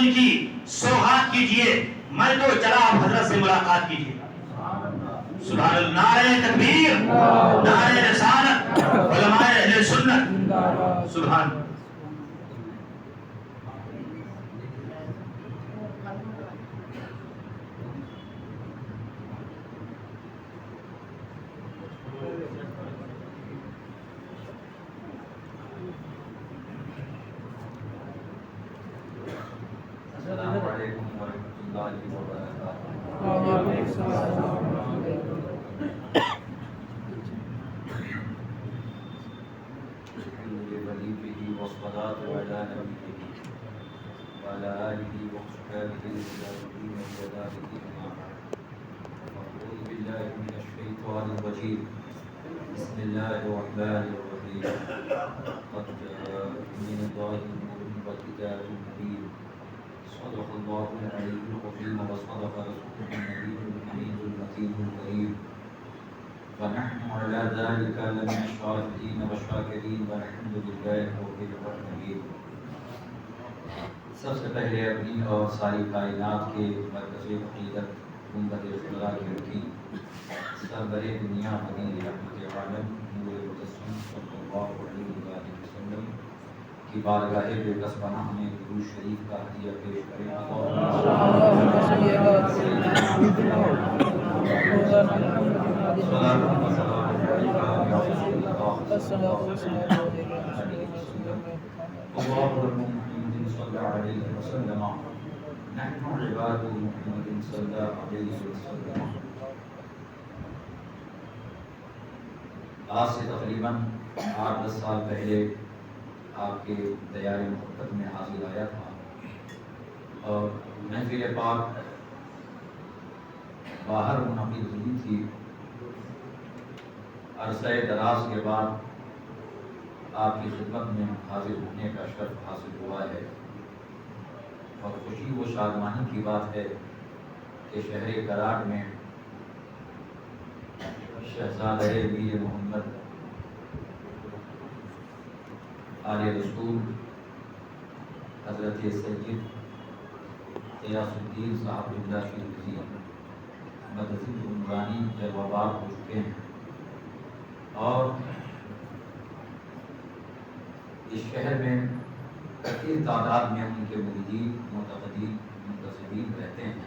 ان کی سوغات کیجئے، مرد و چلا آپ حضرت سے ملاقات کیجئے. سبحان اللہ. نعرہ تکبیر، نعرہ رسالت، علماء اہل سنت. سبحان اللہ. السلام علیکم ورحمۃ اللہ وبرکاتہ. والصلاة على نبيه وعلى آله وصحبه الذين وذلك أعوذ بالله من الشيطان الرجيم. بسم الله الرحمن الرحيم. قد جاءكم من الله نور وكتاب مبين. صدق الله العلي العظيم وصدق رسوله النبي الأمين المتين الكريم. ونحن على ذلك لمن الشاهدين والشاكرين والحمد لله رب العالمين. سب سے پہلے اپنی اور ساری کائنات کے مرکز عقیدت گنبد خدا کی رکھی سرور دنیا مدین رحمت عالم نور مجسم صلی اللہ علیہ وسلم کی بارگاہ بے کس پناہ میں درود شریف کا ہدیہ پیش کریں. آج سے تقریباً 8-10 سال پہلے آپ کے دیار محبت میں حاضر آیا تھا اور محفل پاک باہر منعقد ہوئی تھی. عرصہ دراز کے بعد آپ کی خدمت میں حاضر ہونے کا شرف حاصل ہوا ہے اور خوشی و شادمانی کی بات ہے کہ شہر کراٹ میں شہزادہ میر محمد آل رسول حضرت سید غیاث الدین صاحب اللہ شریف مدثر عمرانی جلوہ ہو چکے ہیں اور اس شہر میں کثیر تعداد میں ان کے مریدین معتقدین منتسبین رہتے ہیں.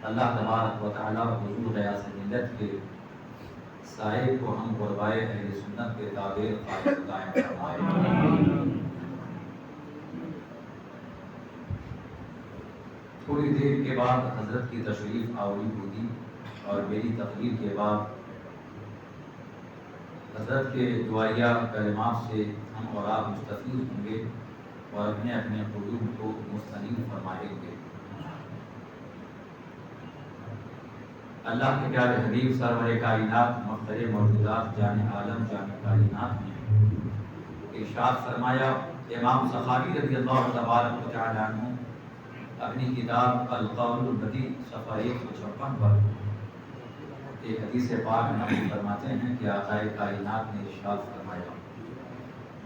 اللہ تبارک و تعالیٰ حضور غیاث ملت کے سائے کو ہم غربائے اہل سنت کے تابع قائم فرمائے. تھوڑی دیر کے بعد حضرت کی تشریف آوری ہوگی اور میری تقریر کے بعد حضرت کے دعائیہ کلمات سے ہم اور آپ مستفید ہوں گے اور اپنے اپنے قلوب کو مستنیر فرمائیں گے. اللہ کے پیارے حبیب سرور کائنات مفخر موجودات جان عالم جان کائنات نے ارشاد فرمایا. امام سخاوی رضی اللہ تبارک و تعالی عنہ اپنی کتاب القول البدیع صفحہ 156 پر ایک حدیث پاک نقل فرماتے ہیں کہ آقا کائنات نے ارشاد فرمایا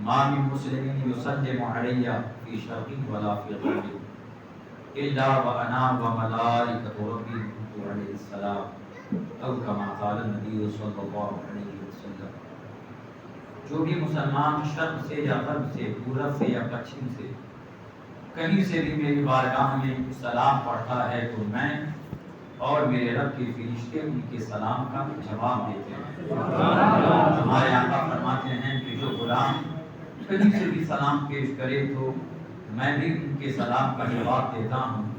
ما من مسلم یسلم علی فی شرق ولا فی غرب الا وانا وملائکۃ ربی علیہ السلام او کما قال النبی صلی اللہ علیہ وسلم. جو بھی مسلمان شرق سے یا غرب سے پورب سے یا پچھم سے کہیں سے بھی میری بارگاہ میں سلام پڑھتا ہے تو میں اور میرے رب کے فرشتے ان کے سلام کا جواب دیتے ہیں. ہمارے آقا فرماتے ہیں کہ جو غلام کہیں سے بھی سلام پیش کرے تو میں بھی ان کے سلام کا جواب دیتا ہوں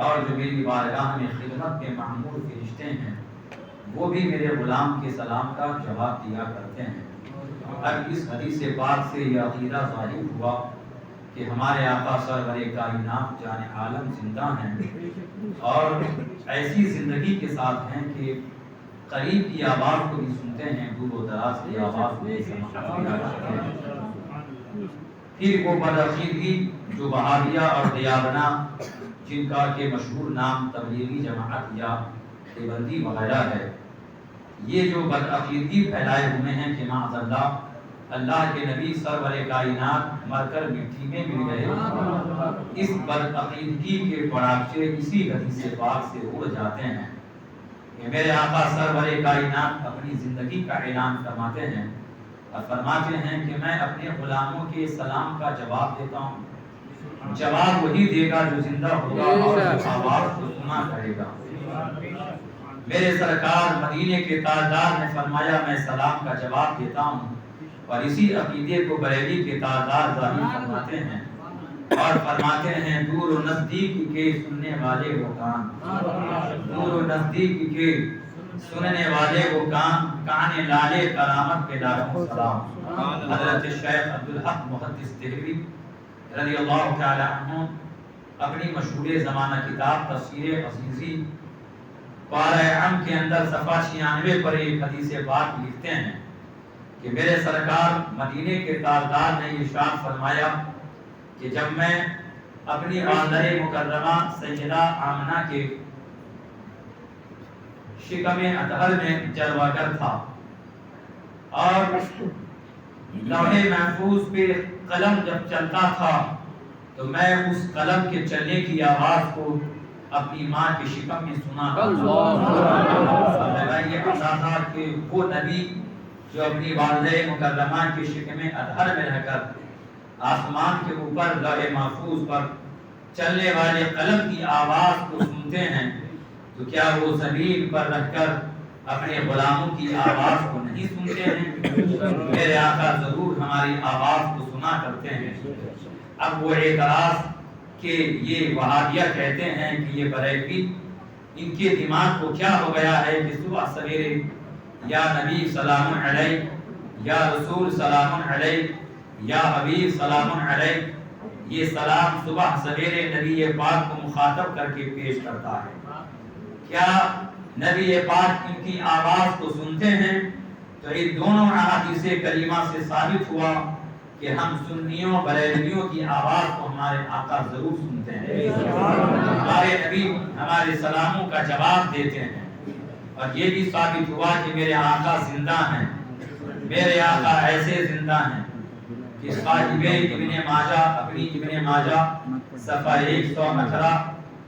اور جو میری بارگاہ میں خدمت کے معمور فرشتے ہیں وہ بھی میرے غلام کے سلام کا جواب دیا کرتے ہیں. اب اس حدیث پاک سے یہ عقیدہ ظاہر ہوا کہ ہمارے آقا سرور کائنات جان عالم زندہ ہیں اور ایسی زندگی کے ساتھ ہیں کہ قریب کی آواز کو بھی سنتے ہیں, دور و دراز کی آواز کو بھی سمجھتے ہیں. پھر وہ بدعقیدگی جو وہابیہ اور دیابنا جن کا کہ مشہور نام تبلیغی جماعت یا دیوبندی وغیرہ ہے, یہ جو بدعقیدگی پھیلائے ہوئے ہیں کہ معاذ اللہ اللہ کے نبی سرور کائنات مر کر مٹی میں مل گئے، اس بدعقیدگی کے پراگچے اسی حدیث پاک سے اڑ جاتے ہیں کہ میرے آقا سرور کائنات اپنی زندگی کا اعلان فرماتے ہیں اور فرماتے ہیں کہ میں اپنے غلاموں کے سلام کا جواب دیتا ہوں، جواب وہی دے گا جو زندہ ہوگا اور آواز کو سنا کرے گا۔ میرے سرکار مدینے کے تاجدار نے فرمایا میں سلام کا جواب دیتا ہوں، اور اسی عقیدے کو بریلی کے تاجدار ظاہر فرماتے ہیں اور فرماتے ہیں دور و نزدیک کے سننے والے وہ کان، دور و نزدیک کے سننے والے وہ کان لالے کرامت کے لاکھوں سلام۔ حضرت شیخ عبدالحق محدث دہلوی رضی اللہ تعالی عنہ اپنی مشہور زمانہ کتاب تفسیر عزیزی پارہ عام کے اندر صفحہ 96 پر ایک حدیث پاک لکھتے ہیں کہ میرے سرکار مدینے کے تاجدار نے ارشاد فرمایا کہ جب میں اپنی آذر مکرمہ سیدہ آمنہ کے شکم اطہر میں جلوگر تھا اور لوح محفوظ پہ قلم جب چلتا تھا تو میں اس قلم کے چلنے کی آواز کو اپنی ماں کی شکم میں سنا یہ پتا تھا کہ وہ نبی جو اپنی والدہ مکرمہ کی شکم اطہر میں رہ کر آسمان کے اوپر لوح محفوظ پر چلنے والے قلم کی آواز کو سنتے ہیں، تو کیا وہ زمین پر رہ کر اپنے غلاموں کی آواز کو نہیں سنتے ہیں؟ میرے آقا ضرور ہماری آواز کو سنا کرتے ہیں۔ اب وہ اعتراض کہ یہ وہابیہ کہتے ہیں کہ یہ بریلوی ان کے دماغ کو کیا ہو گیا ہے کہ صبح سویرے یا نبی سلام علیہ، یا رسول سلام علیہ، یا حبیب سلام علیہ، یہ سلام صبح سویرے نبی پاک کو مخاطب کر کے پیش کرتا ہے۔ کیا نبی پاک ان کی آواز کو سنتے ہیں؟ تو ان دونوں احادیث کریمہ سے ثابت ہوا کہ ہم سنیوں بریلویوں کی آواز کو ہمارے آقا ضرور سنتے ہیں، ہمارے نبی ہمارے سلاموں کا جواب دیتے ہیں، اور یہ بھی ثابت ہوا کہ میرے آقا زندہ ہیں، میرے آقا ایسے زندہ ہیں کہ صاحب ابن ماجہ اپنی ابن ماجہ صفحہ 118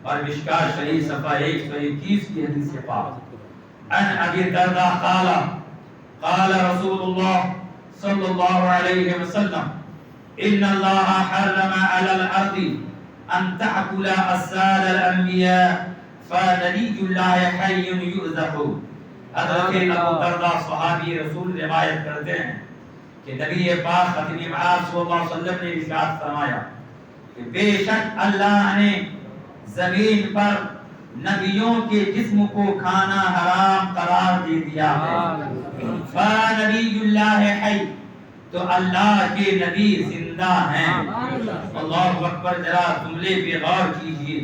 اور مشکاہ شریف صفحہ 121 کی حدیث پاک ان ابی الدرداء قال رسول اللہ صلی اللہ علیہ وسلم ان اللہ حرم علی الارض ان تأکل اجساد الانبیاء فنبی اللہ حی یؤذخ۔ حضرت ابو الدرداء صحابی رسول روایت کرتے ہیں کہ نبی پاک ختم معاد صلی اللہ علیہ وسلم نے ارشاد فرمایا کہ بے شک اللہ نے زمین پر نبیوں کے جسم کو کھانا حرام قرار دے دیا ہے، فنبی اللہ حی، تو اللہ کے نبی زندہ ہیں۔ اللہ اکبر، ذرا جملے پہ غور کیجئے،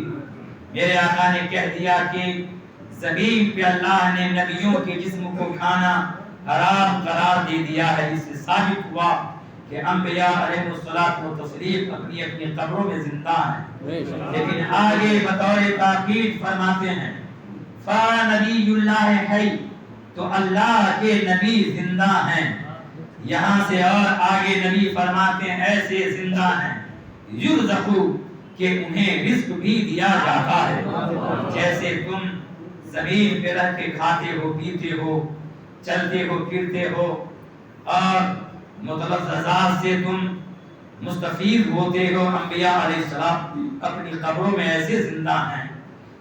میرے آقا نے کہہ دیا کہ زمین پہ اللہ نے نبیوں کے جسم کو کھانا حرام قرار دے دیا ہے۔ اس سے ثابت ہوا کہ انبیاء علیہ الصلوۃ والتسلیم اپنی اپنی قبروں میں زندہ ہیں، لیکن آگے بطور تاکید فرماتے ہیں فنبی اللہ حی، تو اللہ کے نبی زندہ ہیں۔ یہاں سے اور آگے نبی فرماتے ہیں ایسے زندہ ہیں یرزق، کہ انہیں رزق بھی دیا جاتا ہے، جیسے تم زمین پہ رہ کے کھاتے ہو، پیتے ہو، چلتے ہو، پھرتے ہو، اور متلذذات سے تم مستفید ہوتے ہو، انبیاء علیہ السلام اپنی قبروں میں ایسے زندہ ہیں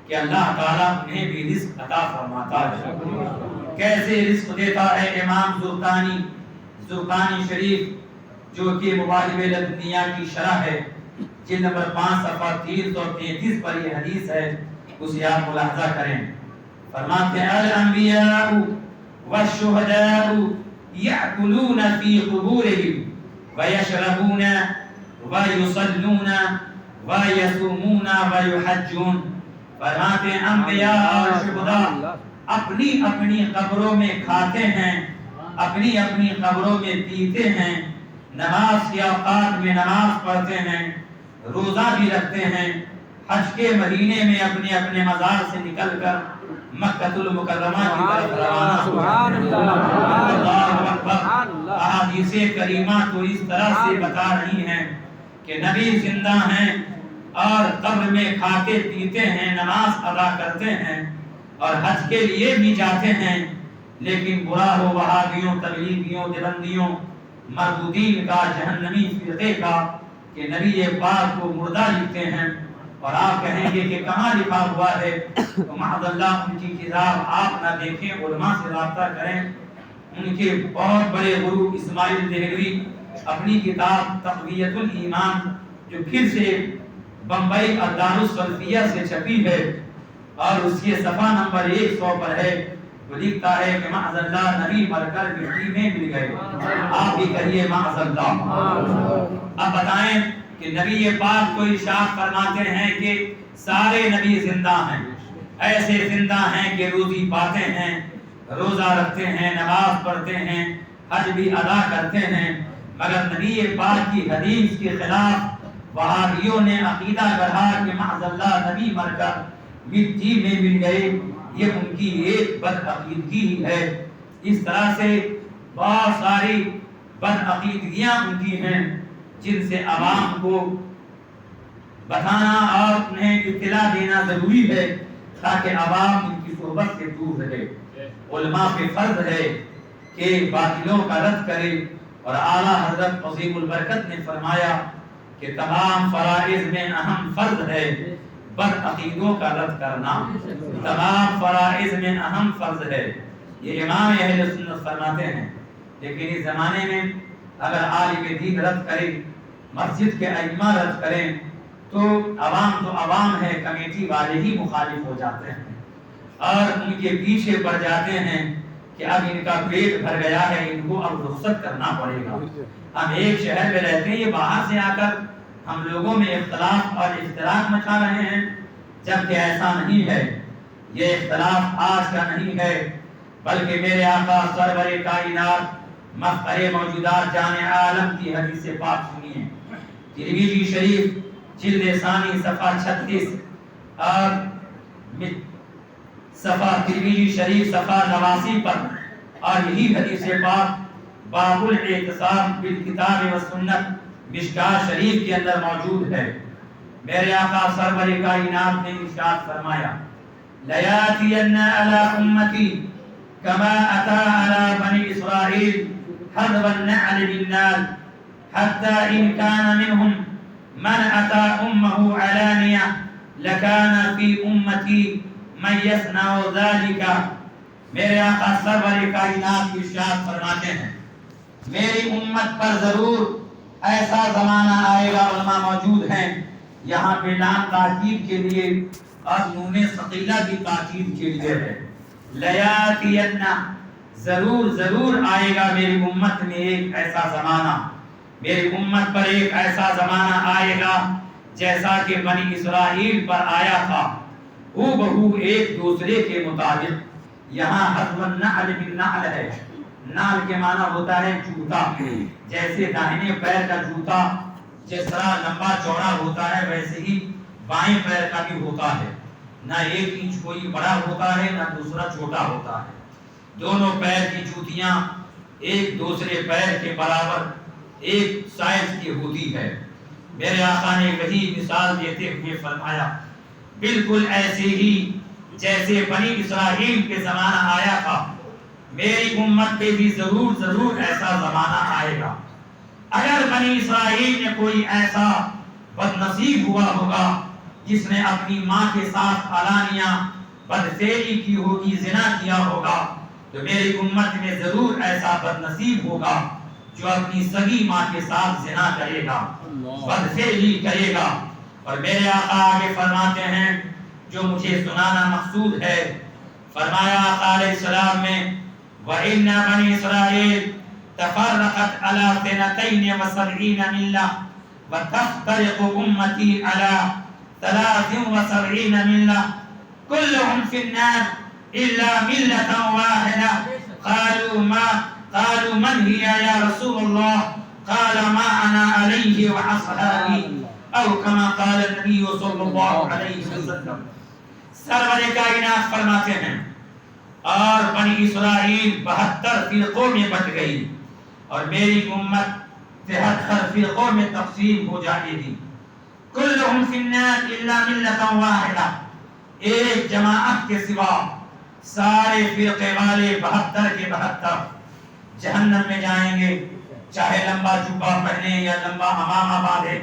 کہ اللہ تعالیٰ انہیں بھی رزق عطا فرماتا ہے۔ کیسے رزق دیتا ہے؟ امام زرقانی شریف جو کہ مواہب لدنیہ کی شرح ہے، جلد نمبر 5 صفحہ 333 پر یہ حدیث ہے، اسے آپ ملاحظہ کریں۔ فرماتے ہیں الانبیاء والشہداء یأکلون فی قبورہم ویشربون ویصلون ویصومون ویحجون۔ فرماتے ہیں انبیاء اور شہداء اپنی اپنی قبروں میں کھاتے ہیں، اپنی اپنی قبروں میں پیتے ہیں، نماز کے اوقات میں نماز پڑھتے ہیں، روزہ بھی رکھتے ہیں، حج کے مہینے میں اپنے اپنے مزار سے نکل کر مکہ المکرمہ کی طرف روانہ ہو سبحان اللہ، اللہ اکبر۔ سبحان اللہ۔ احادیث کریمہ تو اس طرح سے بتا رہی ہیں کہ نبی زندہ ہیں اور قبر میں کھاتے پیتے ہیں، نماز ادا کرتے ہیں اور حج کے لیے بھی جاتے ہیں، لیکن برا ہو وہابیوں، تبلیغیوں، دیوبندیوں، مردودین کا، جہنمی فرقے کا کہ نبی پاک کو مردہ لکھتے ہیں، اور آپ کہیں گے کہ کہاں لکھا ہوا ہے؟ تو معاذ اللہ ان کی کتاب آپ نہ دیکھیں، علماء سے رابطہ کریں۔ ان کے بہت بڑے گرو اسماعیل دہلوی اپنی کتاب تقویت الایمان جو پھر سے بمبئی دارالسلفیہ سے چھپی ہے اور اس کے صفحہ نمبر 100 پر ہے، وہ لکھتا ہے کہ معاذ اللہ نبی مر کر مٹی میں مل گئے۔ آپ بھی کہیے معاذ اللہ۔ اب بتائیں کہ نبی پاک کو ارشاد فرماتے ہیں کہ سارے نبی زندہ ہیں، ایسے زندہ ہیں کہ روزی پاتے ہیں، روزہ رکھتے ہیں، نماز پڑھتے ہیں، حج بھی ادا کرتے ہیں، مگر نبی پاک کی حدیث کے خلاف وہابیوں نے عقیدہ گڑھا کہ معاذ اللہ نبی مر کر مٹی میں مل گئے۔ یہ ان کی ایک بدعقیدگی ہی ہے۔ اس طرح سے بہت ساری بدعقیدگیاں ان کی ہیں جن سے عوام کو بتانا اور انہیں اطلاع دینا ضروری ہے تاکہ عوام ان کی صحبت سے دور رہے۔ علماء پہ فرض ہے کہ باطلوں کا رد کرے، اور اعلیٰ حضرت عظیم البرکت نے فرمایا کہ تمام فرائض میں اہم فرض ہے بدعقیدوں کا رد کرنا، تمام فرائض میں اہم فرض ہے۔ یہ امام اہل سنت فرماتے ہیں۔ لیکن اس زمانے میں اگر عالم دین رد کرے، مسجد کے ائمہ رد کریں تو عوام ہے، کمیٹی والے ہی مخالف ہو جاتے ہیں اور ان کے پیچھے پڑ جاتے ہیں کہ اب ان کا پیٹ بھر گیا ہے، ان کو اب رخصت کرنا پڑے گا۔ ہم ایک شہر میں رہتے ہیں، یہ باہر سے آ کر ہم لوگوں میں اختلاف اور اختلاف مچا رہے ہیں، جبکہ ایسا نہیں ہے۔ یہ اختلاف آج کا نہیں ہے، بلکہ میرے آقا سرور کائنات مفخر موجودات جان عالم کی حدیث پاک سنیے۔ ترمذی شریف جلد ثانی صفحہ 36 اور صفحہ ترمذی شریف صفحہ 89 پر، اور یہی حدیث پاک باب الاعتصام بالکتاب والسنت مشکاۃ شریف کے اندر موجود ہے۔ میرے آقا سرور کائنات نے ارشاد فرمایا لیاتین علی امتی کما اتی علی بنی اسرائیل حذو النعل بالنعل حتى ان كان منهم من اتى امه علانیہ لکان فی امتی من یصنع ذلك۔ میرے آقا سرور کائنات ارشاد فرماتے ہیں میری امت پر ضرور ایسا زمانہ آئے گا، علماء موجود ہیں یہاں پہ لام تاکید کے لیے اور نون ثقیلہ بھی تاکید کے لیے ہے۔ لیاتین ضرور آئے گا میری امت میں ایک ایسا زمانہ، میری امت پر ایک ایسا زمانہ آئے گا جیسا کہ بنی اسرائیل پر آیا تھا، ہو بہو ایک دوسرے کے مطابق۔ یہاں حذو النعل بالنعل ہے، نعل کے معنی ہوتا ہے جوتا، جیسے داہنے پیر کا جوتا جس طرح لمبا چوڑا ہوتا ہے ویسے ہی بائیں پیر کا بھی ہوتا ہے، نہ ایک انچ کوئی بڑا ہوتا ہے نہ دوسرا چھوٹا ہوتا ہے، دونوں پیر کی جوتیاں ایک دوسرے پیر کے برابر ایک سائز کی ہوتی ہے۔ میرے آقا نے وہی مثال دیتے ہوئے فرمایا بالکل ایسے ہی جیسے بنی اسرائیل کے زمانہ آیا تھا، میری امت پہ بھی ضرور ایسا زمانہ آئے گا۔ اگر بنی اسرائیل میں کوئی ایسا بدنصیب ہوا ہوگا جس نے اپنی ماں کے ساتھ علانیہ بدفعلی کی ہوگی، زنا کیا ہوگا، تو میری امت میں ضرور ایسا بدنصیب ہوگا جو اپنی سگی ماں کے ساتھ زنا کرے گا، بدفعلی کرے گا۔ اور میرے آقا آگے فرماتے ہیں جو مجھے سنانا مقصود ہے، فرمایا آقا علیہ السلام نے وَإِنَّ بَنِي إِسْرَائِيلَ تفرقت على 72 ملة وتفترق أمتي على 73 ملة كلهم في النار إلا ملة واحدة قالوا من هي يا رسول الله قال ما أنا عليه وأصحابي أو كما قال النبي صلى الله عليه وسلم۔ سرور کائنات فرماتے ہیں اور بنی اسرائیل 72 فرقوں میں بٹ گئی اور میری امت 73 فرقوں میں تقسیم ہو جائے گی. کلہم فی النار الا ملۃ واحدہ، ایک جماعت کے سوا سارے فرقے والے 72 کے 72 جہنم میں جائیں گے. چاہے لمبا جبہ پہنے یا لمبا امامہ باندھے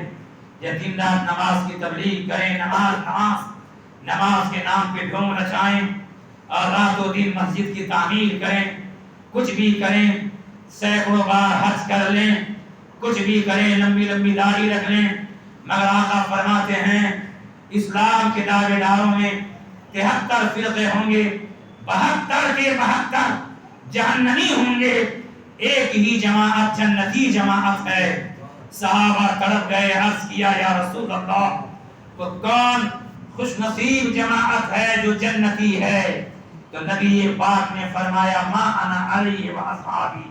یا دن رات نماز کی تبلیغ کریں، نماز کے نام پہ ڈھونگ نچائیں اور رات و دن مسجد کی تعمیر کریں، کچھ بھی کریں، سینکڑوں بار حج کر لیں، کچھ بھی کریں، لمبی لمبی داڑھی رکھ لیں، مگر آقا فرماتے ہیں اسلام کے دعوے داروں میں 73 فرقے ہوں گے، 72 کے 72 جہنمی ہوں گے، ایک ہی جماعت جنتی جماعت ہے. صحابہ تڑپ گئے، عرض کیا یا رسول اللہ وہ کون خوش نصیب جماعت ہے جو جنتی ہے؟ تو نبی پاک نے فرمایا ما انا علیہ و اصحابی،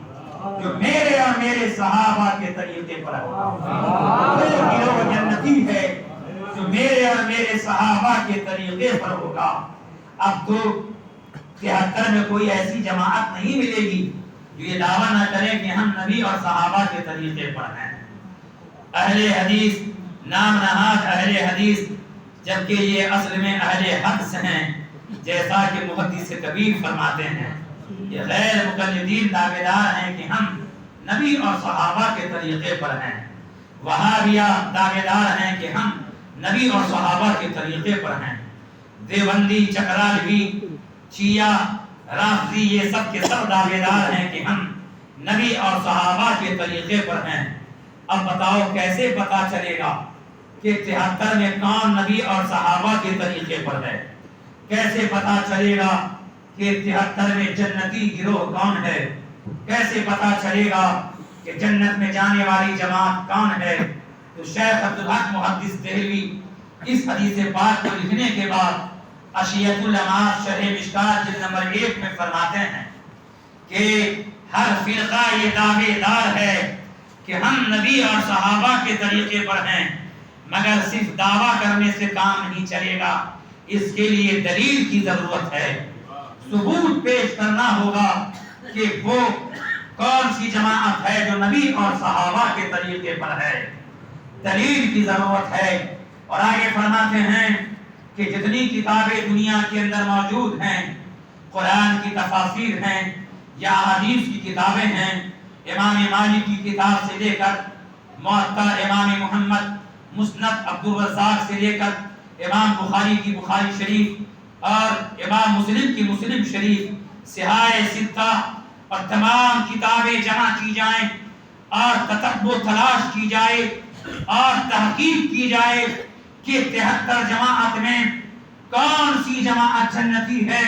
جو میرے اور میرے صحابہ کے طریقے پر ہے، وہ جنتی ہے جو میرے اور میرے صحابہ کے طریقے پر ہوگا. اب تو 73 میں کوئی ایسی جماعت نہیں ملے گی جو یہ دعویٰ نہ کرے کہ ہم نبی اور صحابہ کے طریقے پر ہیں. اہل حدیث نام نہاد اہل حدیث، جبکہ یہ اصل میں اہل حدیث ہیں، جیسا کہ محدث کبیر فرماتے ہیں. یہ غیر مقلدین دعوے دار ہیں کہ ہم نبی اور صحابہ کے طریقے پر ہیں. وہابیہ دعوے دار ہیں کہ ہم نبی اور صحابہ کے طریقے پر ہیں. دیوبندی، چکرالوی، شیعہ، رافضی یہ سب کے سب دعوے دار ہیں کہ ہم نبی اور صحابہ کے طریقے پر ہیں. اب بتاؤ کیسے پتا چلے گا کہ 73 میں کون نبی اور صحابہ کے طریقے پر ہے؟ کیسے پتا چلے گا کہ 73 میں جنتی گروہ کون ہے؟ کیسے پتا چلے گا کہ جنت میں جانے والی جماعت کون ہے؟ تو شیخ عبدالحق محدث دہلوی اس حدیث پاک کو لکھنے کے بعد اشیۃ الامات شرح مشکات جلد نمبر 1 میں فرماتے ہیں کہ ہر فرقہ یہ دعوے دار ہے کہ ہم نبی اور صحابہ کے طریقے پر ہیں، مگر صرف دعویٰ کرنے سے کام نہیں چلے گا، اس کے لیے دلیل کی ضرورت ہے. ثبوت پیش کرنا ہوگا کہ وہ کون سی جماعت ہے جو نبی اور صحابہ کے طریقے پر ہے. دلیل کی ضرورت ہے. اور آگے فرماتے ہیں کہ جتنی کتابیں دنیا کے اندر موجود ہیں، قرآن کی تفاسیر ہیں یا حدیث کی کتابیں ہیں، امام مالک کی کتاب سے لے کر موطا امام محمد، مسند عبدالرزاق سے لے کر امام بخاری کی بخاری شریف اور امام مسلم کی مسلم شریف، صحاح ستہ اور تمام کتابیں جمع کی جائیں اور تتبع و تلاش کی جائے اور تحقیق کی جائے کہ 73 جماعت میں کون سی جماعت جنتی ہے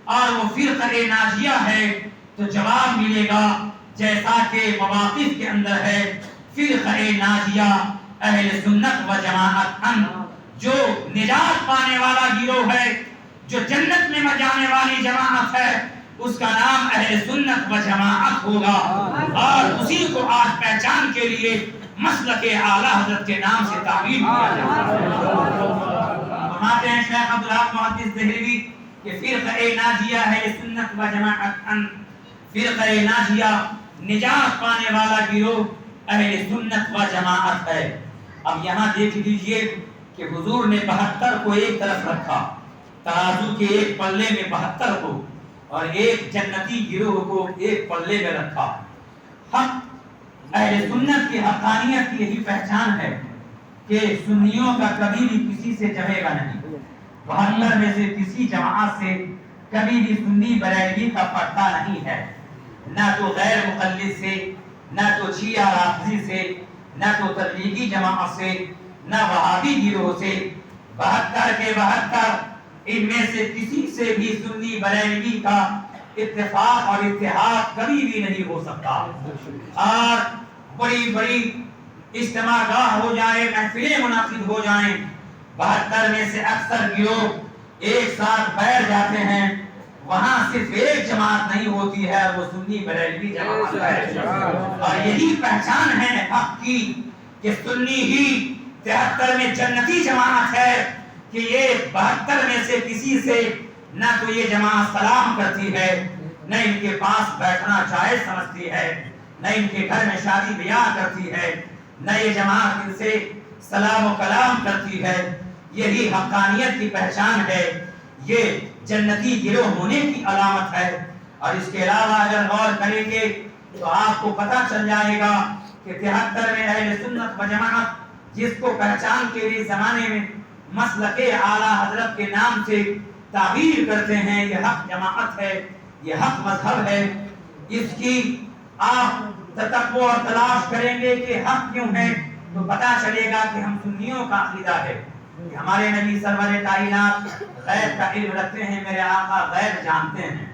اور وہ فرقہ ناجیہ ہے، تو جواب ملے گا جیسا کہ مواقف کے اندر ہے. فرقہ ناجیہ اہل سنت و جماعت ہم، جو نجات پانے والا گروہ ہے، جو جنت میں جانے والی جماعت ہے، اس کا نام اہل سنت و جماعت ہوگا اور اسی کو آج پہچان کے لیے مسلک اعلیٰ حضرت کے نام سے تعبیر کیا جاتا ہے. فرماتے ہیں شیخ عبدالحق محدث دہلوی کہ فرقہ ناجیہ اہل سنت و جماعت ہم، فرقہ ناجیہ نجات پانے والا گروہ اہل سنت و جماعت ہے. اب یہاں دیکھ لیجئے کہ حضور نے 72 کو ایک طرف رکھا، ترازو کے ایک پلے میں 72 کو اور ایک جنتی گروہ کو ایک پلے میں رکھا. حق اہل سنت کی حقانیت کی یہی پہچان ہے کہ سنیوں کا کبھی بھی کسی سے جمے گا نہیں. 72 میں سے کسی جماعت سے کبھی بھی سنی بریلوی کا پردہ نہیں ہے، نہ تو غیر مقلد سے، نہ تو شیعہ رافضی سے، نہ تو تبلیغی جماعت سے، نہ وہابی گروہ سے. 72 کے 72 ان میں سے کسی سے بھی سنی بریلوی کا اتفاق اور اتحاد کبھی بھی نہیں ہو سکتا. اور بڑی بڑی اجتماع گاہ ہو جائے، محفلیں منعقد ہو جائیں، 72 میں سے اکثر گروہ ایک ساتھ بیٹھ جاتے ہیں، وہاں صرف ایک جماعت نہیں ہوتی ہے، وہ سنی بریلوی جماعت ہے. اور یہی پہچان ہے حق کی کہ سنی ہی 73 میں جنتی جماعت ہے، کہ یہ 72 میں سے کسی سے نہ تو یہ جماعت سلام کرتی ہے، نہ ان کے پاس بیٹھنا جائز سمجھتی ہے، نہ ان کے گھر میں شادی بیاہ کرتی ہے، نہ یہ جماعت ان سے سلام و کلام کرتی ہے۔ یہی حقانیت کی پہچان ہے، یہ جنتی گروہ ہونے کی علامت ہے۔ اور اس کے علاوہ اگر غور کریں گے تو آپ کو پتہ چل جائے گا کہ 73 میں اہل سنت و جماعت جس کو پہچان کے لیے زمانے میں مسلک اعلیٰ حضرت کے نام سے تعبیر کرتے ہیں، یہ حق جماعت ہے، یہ حق مذہب ہے۔ اس کی آپ تتبع اور تلاش کریں گے کہ حق کیوں ہے تو پتہ چلے گا کہ ہم سنیوں کا عقیدہ ہے کہ ہمارے نبی سرور کائنات غیب کا علم رکھتے ہیں، میرے آقا غیب جانتے ہیں،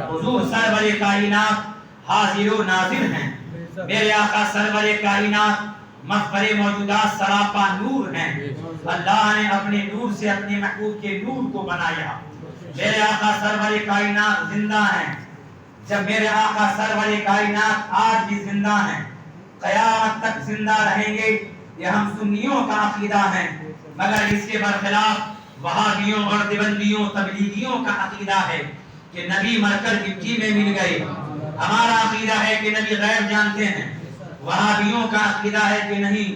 حضور سرور کائنات حاضر و ناظر ہیں، میرے آقا سرور کائنات مخبر موجودات سراپا نور ہیں، اللہ نے اپنے نور سے اپنے محبوب کے نور کو بنایا۔ میرے آقا سرور کائنات زندہ ہیں، جب میرے آقا سرور کائنات آج بھی زندہ ہیں، قیامت تک زندہ رہیں گے، یہ ہم سنیوں کا عقیدہ ہے۔ مگر اس کے برخلاف وہابیوں اور دیوبندیوں تبلیغیوں کا عقیدہ ہے کہ نبی مر کر مٹی میں مل گئے۔ ہمارا عقیدہ ہے کہ نبی غیب جانتے ہیں، وہابیوں کا عقیدہ ہے کہ نہیں،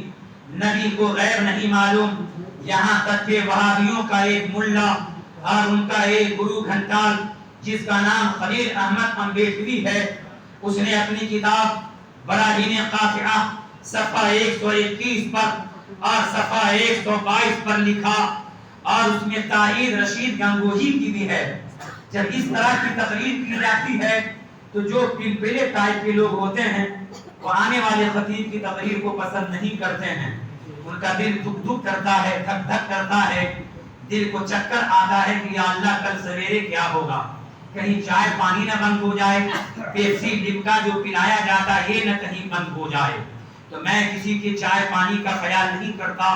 نبی کو غیب نہیں معلوم۔ یہاں تک کہ وہابیوں کا ایک ملا اور ان کا ایک گرو گھنٹال جس کا نام خلیل احمد امبیڈکری ہے، اس نے اپنی کتاب براہین قاطعہ صفحہ 121 پر اور صفحہ 122 پر لکھا، اور اس میں تائید رشید گنگوہی کی بھی ہے۔ جب اس طرح کی تقریر کی جاتی ہے تو جو پلپلے ٹائپ کے لوگ ہوتے ہیں وہ آنے والے خطیب کی تقریر کو پسند نہیں کرتے ہیں، ان کا دل دھک دھک کرتا ہے، دھک دھک کرتا ہے، دل کو چکر آتا ہے کہ یا اللہ کل سویرے کیا ہوگا، کہیں چائے پانی نہ بند ہو جائے، پیپسی لمکا جو پلایا جاتا ہے یہ نہ کہیں بند ہو جائے۔ تو میں کسی کے چائے پانی کا خیال نہیں کرتا،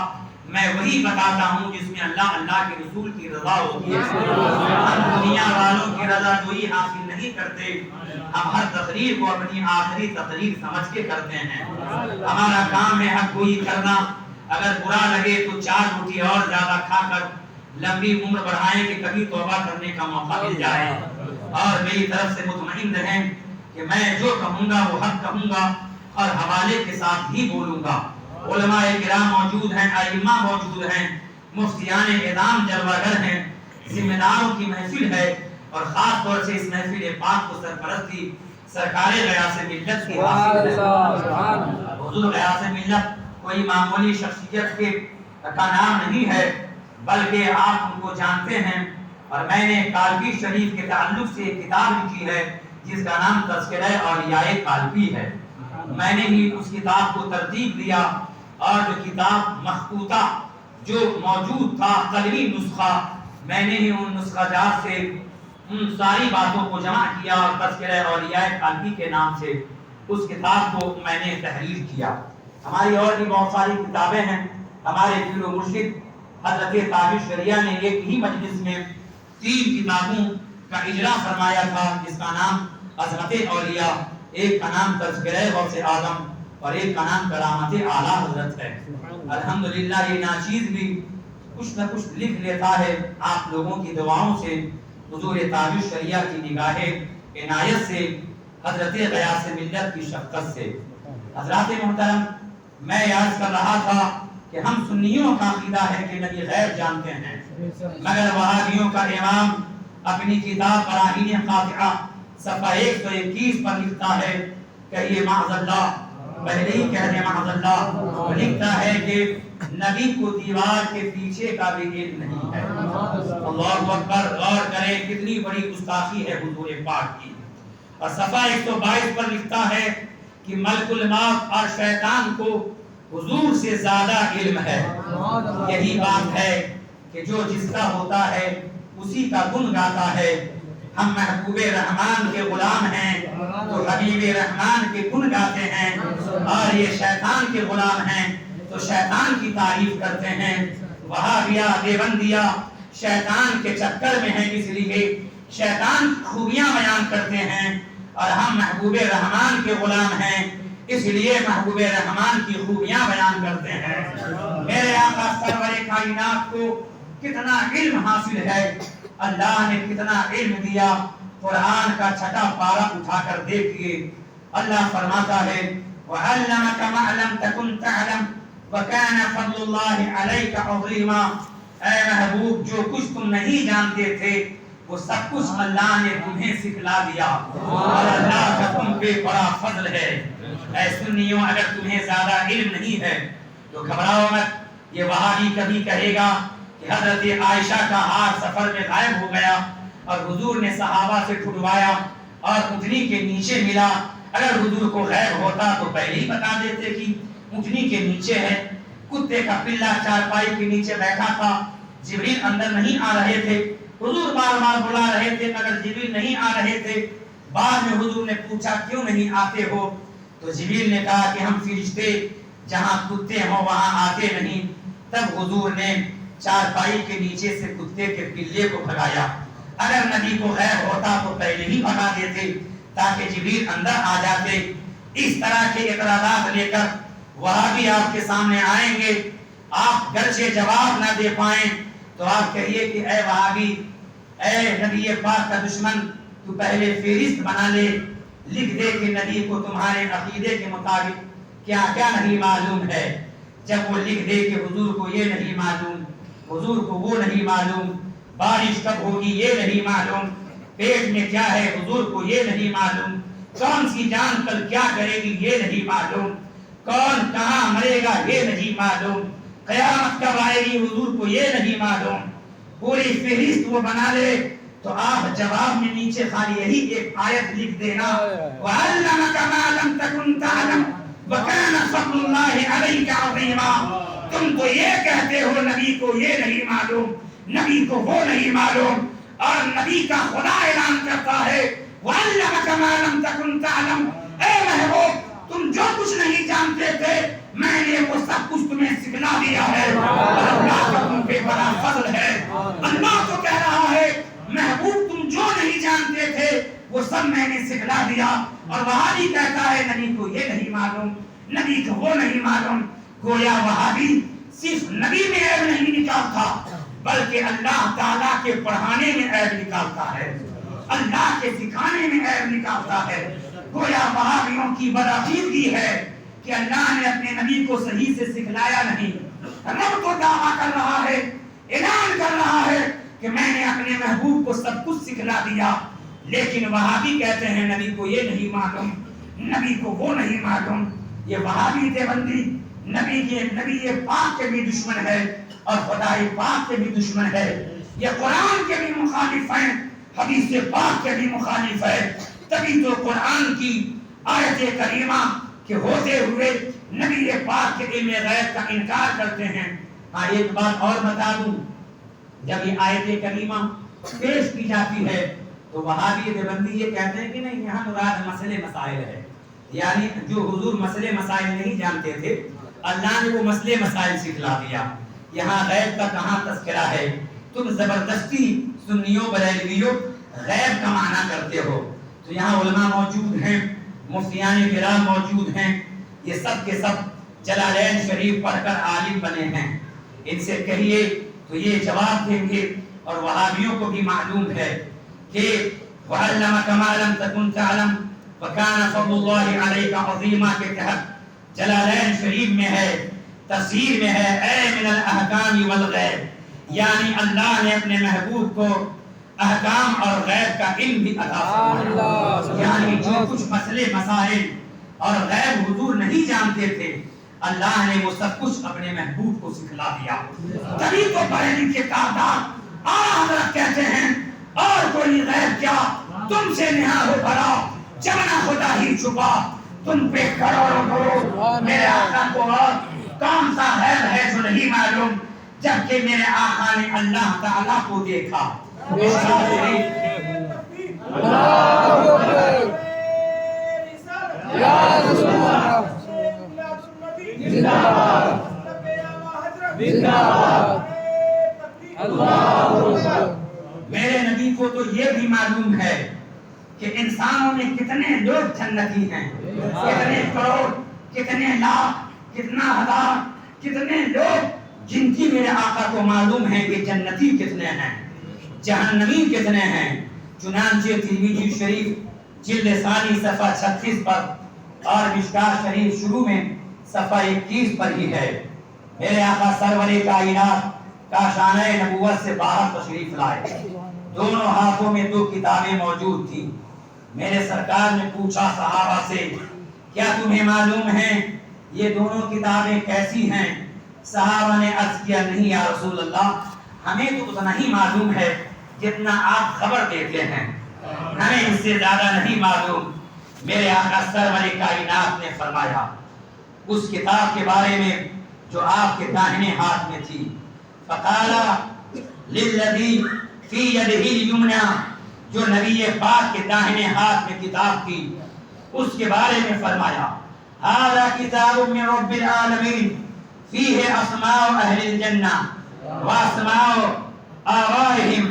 میں وہی بتاتا ہوں جس میں اللہ اللہ کے رسول کی رضا ہوتی ہے۔ ہم دنیا والوں کی رضا جوئی حاصل نہیں کرتے، ہم ہر تقریر کو اپنی آخری تقریر سمجھ کے کرتے ہیں۔ ہمارا کام ہے حق گوئی کرنا، اگر برا لگے تو 4 روٹی اور زیادہ کھا کر لمبی عمر بڑھائیں کہ کبھی توبہ کرنے کا موقع مل جائے، اور میری طرف سے مطمئن رہیں کہ میں جو کہوں گا وہ حق کہوں گا اور حوالے کے ساتھ ہی بولوں گا۔ علماء کرام موجود ہیں، ائمہ موجود ہیں، مفتیان اعظام جلوہ گر ہیں، ذمہ داروں کی محفل ہے، اور خاص طور سے اس محفل پاک کو سرپرستی سرکار غیاث ملت کی حاصل ہے۔ حضور غیاث ملت کوئی معمولی شخصیت کا نام نہیں ہے، بلکہ آپ ان کو جانتے ہیں، اور میں نے کالپی شریف کے تعلق سے ایک کتاب لکھی ہے جس کا نام تذکرہ اولیاء کالپی ہے۔ میں نے ہی اس کتاب کو ترتیب دیا، اور جو کتاب مخطوطہ جو موجود تھا قلمی نسخہ، میں نے ہی ان نسخہ جات سے ان ساری باتوں کو جمع کیا اور تذکرہ اولیاء کالپی کے نام سے اس کتاب کو میں نے تحریر کیا۔ ہماری اور بھی بہت ساری کتابیں ہیں۔ ہمارے پیر و مرشد حضرت تاج الشریعہ نے ایک ہی مجلس میں 3 کتابوں کا اجرا فرمایا تھا، جس کا نام عظمت اولیاء، ایک کا نام تذکرہ غوث اعظم اور ایک کا نام کرامت اعلیٰ حضرت ہے۔ الحمدللہ یہ ناچیز بھی کچھ نہ کچھ لکھ لیتا ہے، آپ لوگوں کی دعاؤں سے، حضور تاج الشریعہ کی نگاہ عنایت سے، حضرت غیاث ملت کی شفقت سے۔ حضرات محترم، میں یاد کر رہا تھا کہ ہم سنیوں کا عقیدہ ہے کہ نبی غیب جانتے ہیں، مگر وہابیوں کا امام اپنی کتاب براہین قاطعہ صفحہ 121 پر لکھتا ہے کہ یہ معاذ اللہ، پہلے ہی کہہ دیں معاذ اللہ، لکھتا ہے کہ نبی کو دیوار کے پیچھے کا بھی علم نہیں ہے۔ اللہ اکبر، غور کریں کتنی بڑی گستاخی ہے حضور پاک کی۔ اور صفحہ 122 پر لکھتا ہے کہ ملک الموت اور شیطان کو حضور سے زیادہ علم ہے۔ یہی بات ہے کہ جو جس کا ہوتا ہے اسی کا گن گاتا ہے۔ ہم محبوب رحمان کے غلام ہیں تو حبیب رحمان کے گن گاتے ہیں، اور یہ شیطان کے غلام ہیں تو شیطان کی تعریف کرتے ہیں۔ وہابیہ دیوبندیہ شیطان کے چکر میں ہیں، اس لیے شیطان خوبیاں بیان کرتے ہیں، اور ہم محبوب رحمان کے غلام ہیں اس لیے محبوب رحمان کی خوبیاں بیان کرتے ہیں۔ میرے آقا سرور کائنات کو کتنا علم حاصل ہے، اللہ نے کتنا علم دیا. قرآن کا چھٹا پارہ اٹھا کر دیکھیے, اللہ فرماتا ہے وَعَلَّمَكَ مَا لَمْ تَكُنْ تَعْلَمْ وَكَانَ فَضْلُ اللَّهِ عَلَيْكَ عَظِيمًا. اے محبوب, جو کچھ تم نہیں جانتے تھے وہ سب کچھ اللہ نے تمہیں سکھلا دیا, اور اللہ کا تم پہ بڑا فضل ہے. اے سنیوں, اگر تمہیں زیادہ علم نہیں ہے تو گھبراؤ مت. یہ وہابی کبھی کہے گا کہ حضرت عائشہ کا ہار سفر میں غائب ہو گیا اور حضور نے صحابہ سے ٹھٹوایا اور اونٹنی کے نیچے ملا. اگر حضور کو غیب ہوتا تو پہلے ہی بتا دیتے کہ اونٹنی کے نیچے ہے. کتے کا پلہ چارپائی کے نیچے بیٹھا تھا, جبریل اندر نہیں آ رہے تھے. حضور بار بار بلا رہے تھے مگر جبریل نہیں آ رہے تھے. بعد میں حضور نے پوچھا کیوں نہیں آتے ہو, تو جبریل نے کہا کہ ہم فرشتے جہاں کتے ہوں وہاں آتے نہیں. تب حضور نے چارپائی کے نیچے سے کتے کے پلے کو بھگایا. اگر نبی کو غیب ہوتا تو پہلے ہی بھگا دیتے تاکہ جبریل اندر آ جاتے. اس طرح کے اعتراضات لے کر وہابی آپ کے سامنے آئیں گے. آپ گرچہ جواب نہ دے پائیں تو آپ کہیے کہ اے وہابی, اے نبی پاک کا دشمن, تو پہلے فہرست بنا لے, لکھ دے کہ نبی کو تمہارے عقیدے کے مطابق کیا کیا نہیں معلوم ہے. جب وہ لکھ دے کہ حضور کو یہ نہیں معلوم, حضور کو وہ نہیں معلوم, بارش کب ہوگی یہ نہیں معلوم, پیٹ میں کیا ہے حضور کو یہ نہیں معلوم, کون سی جان کل کیا کرے گی یہ نہیں معلوم, کون کہاں مرے گا یہ نہیں معلوم, قیامت کب آئے گی حضور کو یہ نہیں معلوم, پوری فہرست وہ بنا لے تو آپ جواب میں نیچے خالی یہی ایک آیت لکھ دینا وَعَلَّمَكَ مَا لَمْ تَكُنْ تَعْلَمْ وَكَانَ فَضْلُ اللَّهِ عَلَيْكَ عَظِيمًا. تم تو یہ کہتے ہو نبی کو یہ نہیں معلوم, نبی کو وہ نہیں معلوم, اور نبی کا خدا اعلان کرتا ہے وَعَلَّمَكَ مَا لَمْ تَكُنْ تَعْلَمْ. اے محبوب, تم جو کچھ نہیں جانتے تھے میں نے وہ سب کچھ تمہیں سکھلا دیا ہے. اللہ کا تم پہ بڑا فضل ہے. اللہ تو کہہ رہا ہے محبوب تم جو نہیں جانتے تھے وہ سب میں نے سکھلا دیا. اور وہابی کہتا ہے نبی کو یہ نہیں معلوم, نبی کو وہ نہیں معلوم. گویا وہابی صرف نبی میں عیب نہیں نکالتا بلکہ اللہ تعالیٰ کے پڑھانے میں عیب نکالتا ہے, اللہ کے سکھانے میں عیب نکالتا ہے. گویا وہابیوں کی بدعقیدگی ہے کہ اللہ نے اپنے نبی کو صحیح سے سکھلایا نہیں. رب تو دعویٰ کر رہا ہے, اعلان کر رہا ہے کہ میں نے اپنے محبوب کو سب کچھ سکھلا دیا, لیکن وہابی کہتے ہیں نبی کو یہ نہیں معلوم, نبی کو وہ نہیں معلوم. یہ وہابی دیوبندی نبی پاک کے بھی دشمن ہے اور خدائے پاک کے بھی دشمن ہے. یہ قرآن کے بھی مخالف ہیں, حدیث پاک کے بھی مخالف ہے. تبھی تو قرآن کی آیت کریمہ کے ہوتے ہوئے نبی پاک کے علم غیب کا انکار کرتے ہیں. ہاں ایک بات اور بتا دوں, جب یہ آیت کریمہ پیش کی جاتی ہے تو وہابی دیوبندی یہ کہتے ہیں کہ نہیں یہاں مراد مسئلے مسائل ہے, یعنی جو حضور مسئلے مسائل نہیں جانتے تھے اللہ نے وہ مسئلے مسائل سکھلا دیا. یہاں غیب کا کہاں تذکرہ ہے؟ تم زبردستی سنیوں بریلویوں غیب کا معنی کرتے ہو. تو یہاں علماء موجود ہیں, مفتیان کرام موجود ہیں, یہ سب کے سب جلالین شریف پڑھ کر عالم بنے ہیں. ان سے کہیے تو یہ جواب دیں گے. اور وہابیوں کو بھی معلوم ہے کہ وَعَلَّمَكَ مَا لَمْ تَكُنْ تَعْلَمْ وَكَانَ فَضْلُ اللَّهِ عَلَيْكَ عَظِيمًا کے تحت جلالین شریف میں ہے, تفسیر میں ہے اے من الاحکام والغیب, یعنی اللہ نے اپنے محبوب کو احکام اور غیب کا علم بھی عطا فرمایا. یعنی جو کچھ مسئلے مسائل اور غیب حضور نہیں جانتے تھے اللہ نے وہ سب کچھ اپنے محبوب کو سکھلا دیا. تبھی تو پڑھے لکھے تعداد حضرت کہتے ہیں اور کوئی غیب کیا تم سے نہا ہو بھرا, جمنا خدا ہی چھپا, تم پہ کروڑوں کروڑ میرے آقا کو اور کون سا غیب ہے جو نہیں معلوم, جبکہ میرے آقا نے اللہ تعالیٰ کو دیکھا. میرے نبی کو تو یہ بھی معلوم ہے کہ انسانوں میں کتنے لوگ جنتی ہیں, کتنے کروڑ, کتنے لاکھ, کتنا ہزار, کتنے لوگ جن کی میرے آقا کو معلوم ہے کہ جنتی کتنے ہیں. جہنمی کتنے ہیں؟ چنانچہ ترمذی شریف جلد ثانی صفحہ 36 پر اور مشکاۃ شریف شروع میں صفحہ 21 پر ہی ہے۔ میرے آقا سرور کائنات کاشانہ نبوت سے باہر تشریف لائے، دونوں ہاتھوں میں 2 کتابیں موجود تھیں۔ میرے سرکار نے پوچھا صحابہ سے، کیا تمہیں معلوم ہے یہ دونوں کتابیں کیسی ہیں؟ صحابہ نے عرض کیا، نہیں یا رسول اللہ، ہمیں تو اتنا ہی معلوم ہے جتنا آپ خبر دیتے ہیں، ہمیں اس سے زیادہ نہیں معلوم۔ میرے آقا سرور کائنات نے فرمایا اس کتاب کے بارے میں جو آپ کے داہنے ہاتھ میں تھی، فقال للذی فی یدہ الیمنی، جو نبی پاک کے داہنے ہاتھ میں کتاب تھی اس کے بارے میں فرمایا، ھذا کتاب من رب العالمین فیہ اسماء اہل الجنہ واسماء آبائہم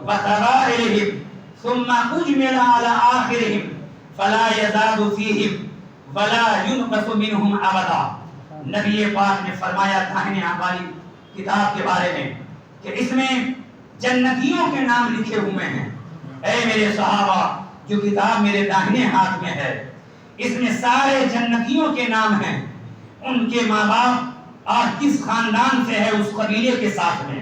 وقبائلہم ثم اجمل علی آخرہم فلا یزاد فیہم ولا ينقص منہم ابدا۔ نبی پاک نے فرمایا داہنے والی کتاب کے بارے میں کہ اس میں جنتیوں کے نام لکھے ہوئے ہیں۔ اے میرے صحابہ، جو کتاب میرے داہنے ہاتھ میں ہے اس میں سارے جنتیوں کے نام ہیں، ان کے ماں باپ اور کس خاندان سے ہے، اس قبیلے کے ساتھ میں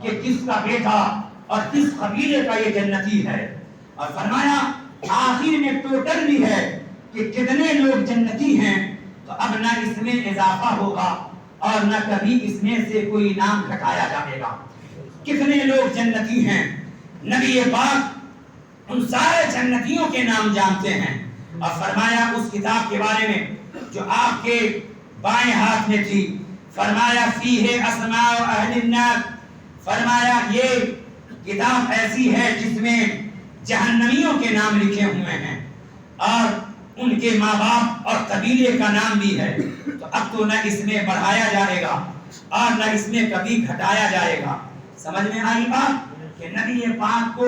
کہ کس کا بیٹا اور کس قبیلے کا یہ جنتی ہے، اور فرمایا آخر میں ٹوٹل بھی ہے کہ کتنے لوگ جنتی ہیں، تو اب نہ اس میں اضافہ ہوگا اور نہ کبھی اس میں سے کوئی نام گھٹایا جائے گا۔ کتنے لوگ جنتی ہیں؟ نبی پاک ان سارے جنتیوں کے نام جانتے ہیں، اور فرمایا اس کتاب کے بارے میں جو آپ کے بائیں ہاتھ میں تھی، فرمایا فیہ اسماء اہل النار، فرمایا یہ کتاب ایسی ہے جس میں جہنمیوں کے نام لکھے ہوئے ہیں اور ان کے ماں باپ اور قبیلے کا نام بھی ہے، تو اب تو نہ اس میں بڑھایا جائے گا اور نہ اس میں کبھی گھٹایا جائے گا۔ سمجھ میں آئی بات کہ نبی پاک کو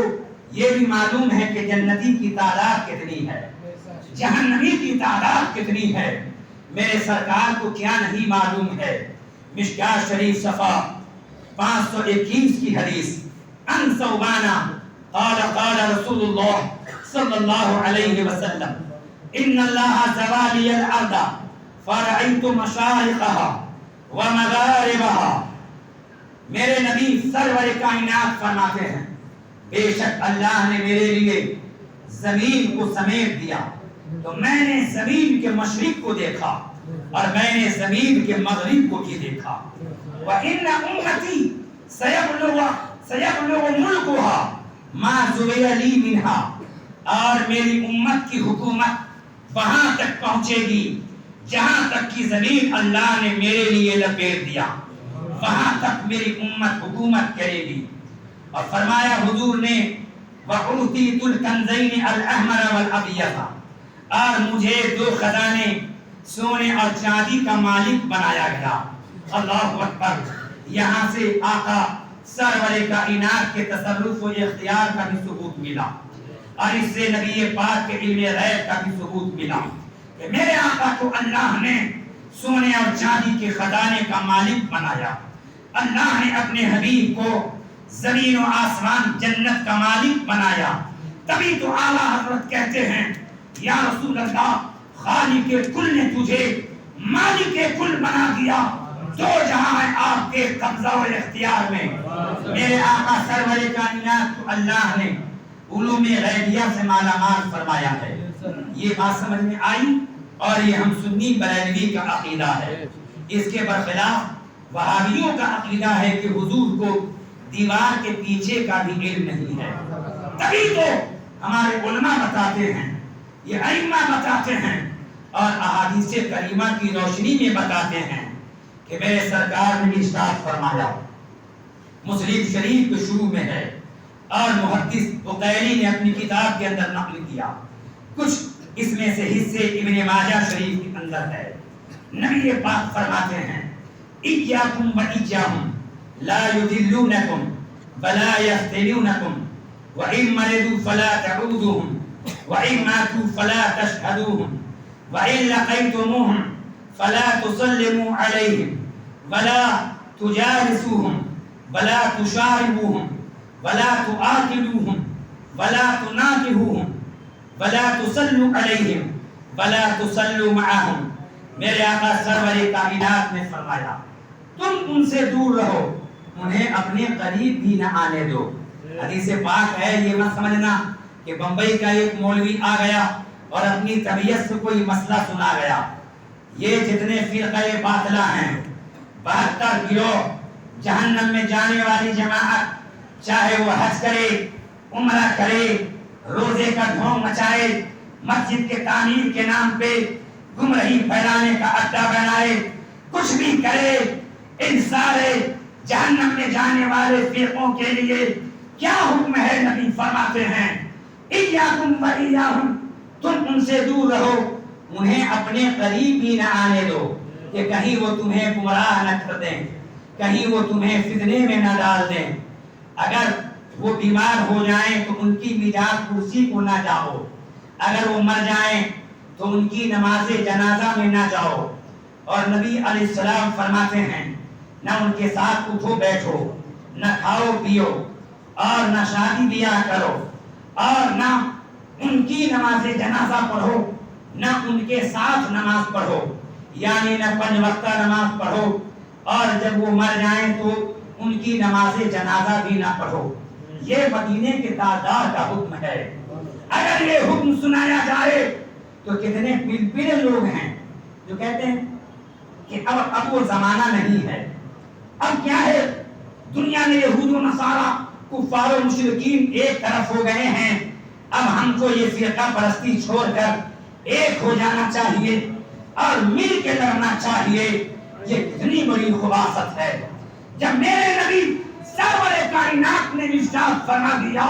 یہ بھی معلوم ہے کہ جنتی کی تعداد کتنی ہے، جہنمی کی تعداد کتنی ہے، میرے سرکار کو کیا نہیں معلوم ہے؟ مشکاۃ شریف صفحہ 521 کی حدیث، ان ثوبان قال قال رسول اللہ صلی اللہ علیہ وسلم، ان اللہ زوالی الارض فرأیت مشارقها ومغاربها۔ میرے نبی سرور کائنات فرماتے ہیں، بے شک اللہ نے میرے لیے زمین کو سمیٹ دیا تو میں نے زمین کے مشرق کو دیکھا اور میں نے زمین کے مغرب کو بھی دیکھا۔ وَإِنَّ أُمَّتِي سَيَبْلُغُ مُلْكُهَا مَا زُوِيَ لِي مِنْهَا، اور میری امت کی حکومت وہاں تک پہنچے گی جہاں تک کی زمین اللہ نے میرے لیے لپیٹ دیا، وہاں تک میری امت حکومت کرے گی۔ اور فرمایا حضور نے وَأُوتِيتُ الْكَنْزَيْنِ الْأَحْمَرَ وَالْأَبْيَضَ، اور مجھے 2 خزانے سونے اور چاندی کا مالک بنایا گیا۔ اللہ اکبر۔ یہاں سے آقا سرور کائنات کے تصرف و اختیار کا بھی ثبوت ملا، اور اس سے نبی پاک کے علم غیب کا بھی ثبوت ملا کہ میرے آقا کو اللہ نے سونے اور چاندی کے خزانے کا مالک بنایا۔ اللہ نے اپنے حبیب کو زمین و آسمان جنت کا مالک بنایا۔ تبھی تو اعلیٰ حضرت کہتے ہیں، یا رسول اللہ، خالق کل نے تجھے مالک کل بنا دیا، 2 جہاں ہے آپ کے قبضہ و اختیار میں۔ میرے آقا سرور کائنات کو اللہ نے علوم غیبیہ سے مالا مال فرمایا ہے۔ یہ بات سمجھ میں آئی، اور یہ ہم سنی بریلوی کا عقیدہ ہے۔ اس کے برخلاف وہابیوں کا عقیدہ ہے کہ حضور کو دیوار کے پیچھے کا بھی علم نہیں ہے۔ تبھی تو ہمارے علماء بتاتے ہیں، یہ ائمہ بتاتے ہیں اور احادیث کریمہ کی روشنی میں بتاتے ہیں کہ میرے سرکار نے ارشاد فرمایا، مسلم شریف کے شروع میں ہے اور محدث بقیلی نے اپنی کتاب کے اندر نقل کیا، کچھ اس میں سے حصے ابن ماجہ شریف کے اندر ہے۔ نبی پاک فرماتے ہیں، ایاکم و ایاہم لا یضلونکم ولا یفتنونکم وَإِن مَرِضُوا فَلَا تَعُودُوهُمْ وَإِن مَاتُوا فَلَا تَشْهَدُوهُمْ وَإِن لَقَيْتُمُوهُمْ فَلَا تُسَلِّمُوا عَلَيْهِمْ وَلَا تُجَالِسُوهُمْ وَلَا تُشَارِبُوهُمْ ولا تؤاخذوهم ولا تناكحوهم ولا تصلوا علیہم ولا تصلوا معهم. میرے آقا سرور کائنات نے فرمایا تم ان سے دور رہو، انہیں اپنے قریب بھی نہ آنے دو. حدیث پاک ہے، یہ مت سمجھنا کہ بمبئی کا ایک مولوی آ گیا اور اپنی طبیعت سے کوئی مسئلہ سنا گیا. یہ جتنے فرقہ باطلہ ہیں، 72 گروہ، جہنم میں جانے والی جماعت، چاہے وہ حج کرے، عمرہ کرے، روزے کا دھوم مچائے، مسجد کے تعمیر کے نام پہ گمراہی پھیلانے کا اڈا بنائے، کچھ بھی کرے، ان سارے جہنم میں جانے والے فرقوں کے لیے کیا حکم ہے؟ نبی فرماتے ہیں ایاکم و ایاہم، تم ان سے دور رہو، انہیں اپنے قریب بھی نہ آنے دو کہ کہیں وہ تمہیں گمراہ نہ کر دیں، کہیں وہ تمہیں فتنے میں نہ ڈال دیں. اگر وہ بیمار ہو جائیں تو ان کی میراث کرسی کو نہ جاؤ، اگر وہ مر جائیں تو ان کی نماز جنازہ میں نہ جاؤ. اور نبی علیہ السلام فرماتے ہیں نہ ان کے ساتھ اٹھو بیٹھو، نہ کھاؤ پیو، اور نہ شادی بیاہ کرو، اور نہ ان کی نماز جنازہ پڑھو، نہ ان کے ساتھ نماز پڑھو، یعنی نہ 5 وقتہ نماز پڑھو، اور جب وہ مر جائیں تو ان کی نماز جنازہ بھی نہ پڑھو. یہ مدینے کے تاجدار کا حکم ہے. اگر یہ حکم سنایا جائے تو کتنے پلپل لوگ ہیں جو کہتے ہیں کہ اب وہ زمانہ نہیں ہے، اب کیا ہے، دنیا میں یہود و نصارہ، کفار و مشرکین ایک طرف ہو گئے ہیں، اب ہم کو یہ فرقہ پرستی چھوڑ کر ایک ہو جانا چاہیے اور مل کے لڑنا چاہیے. یہ کتنی بڑی خباثت ہے. جب میرے نبی سرور کائنات نے ارشاد فرما دیا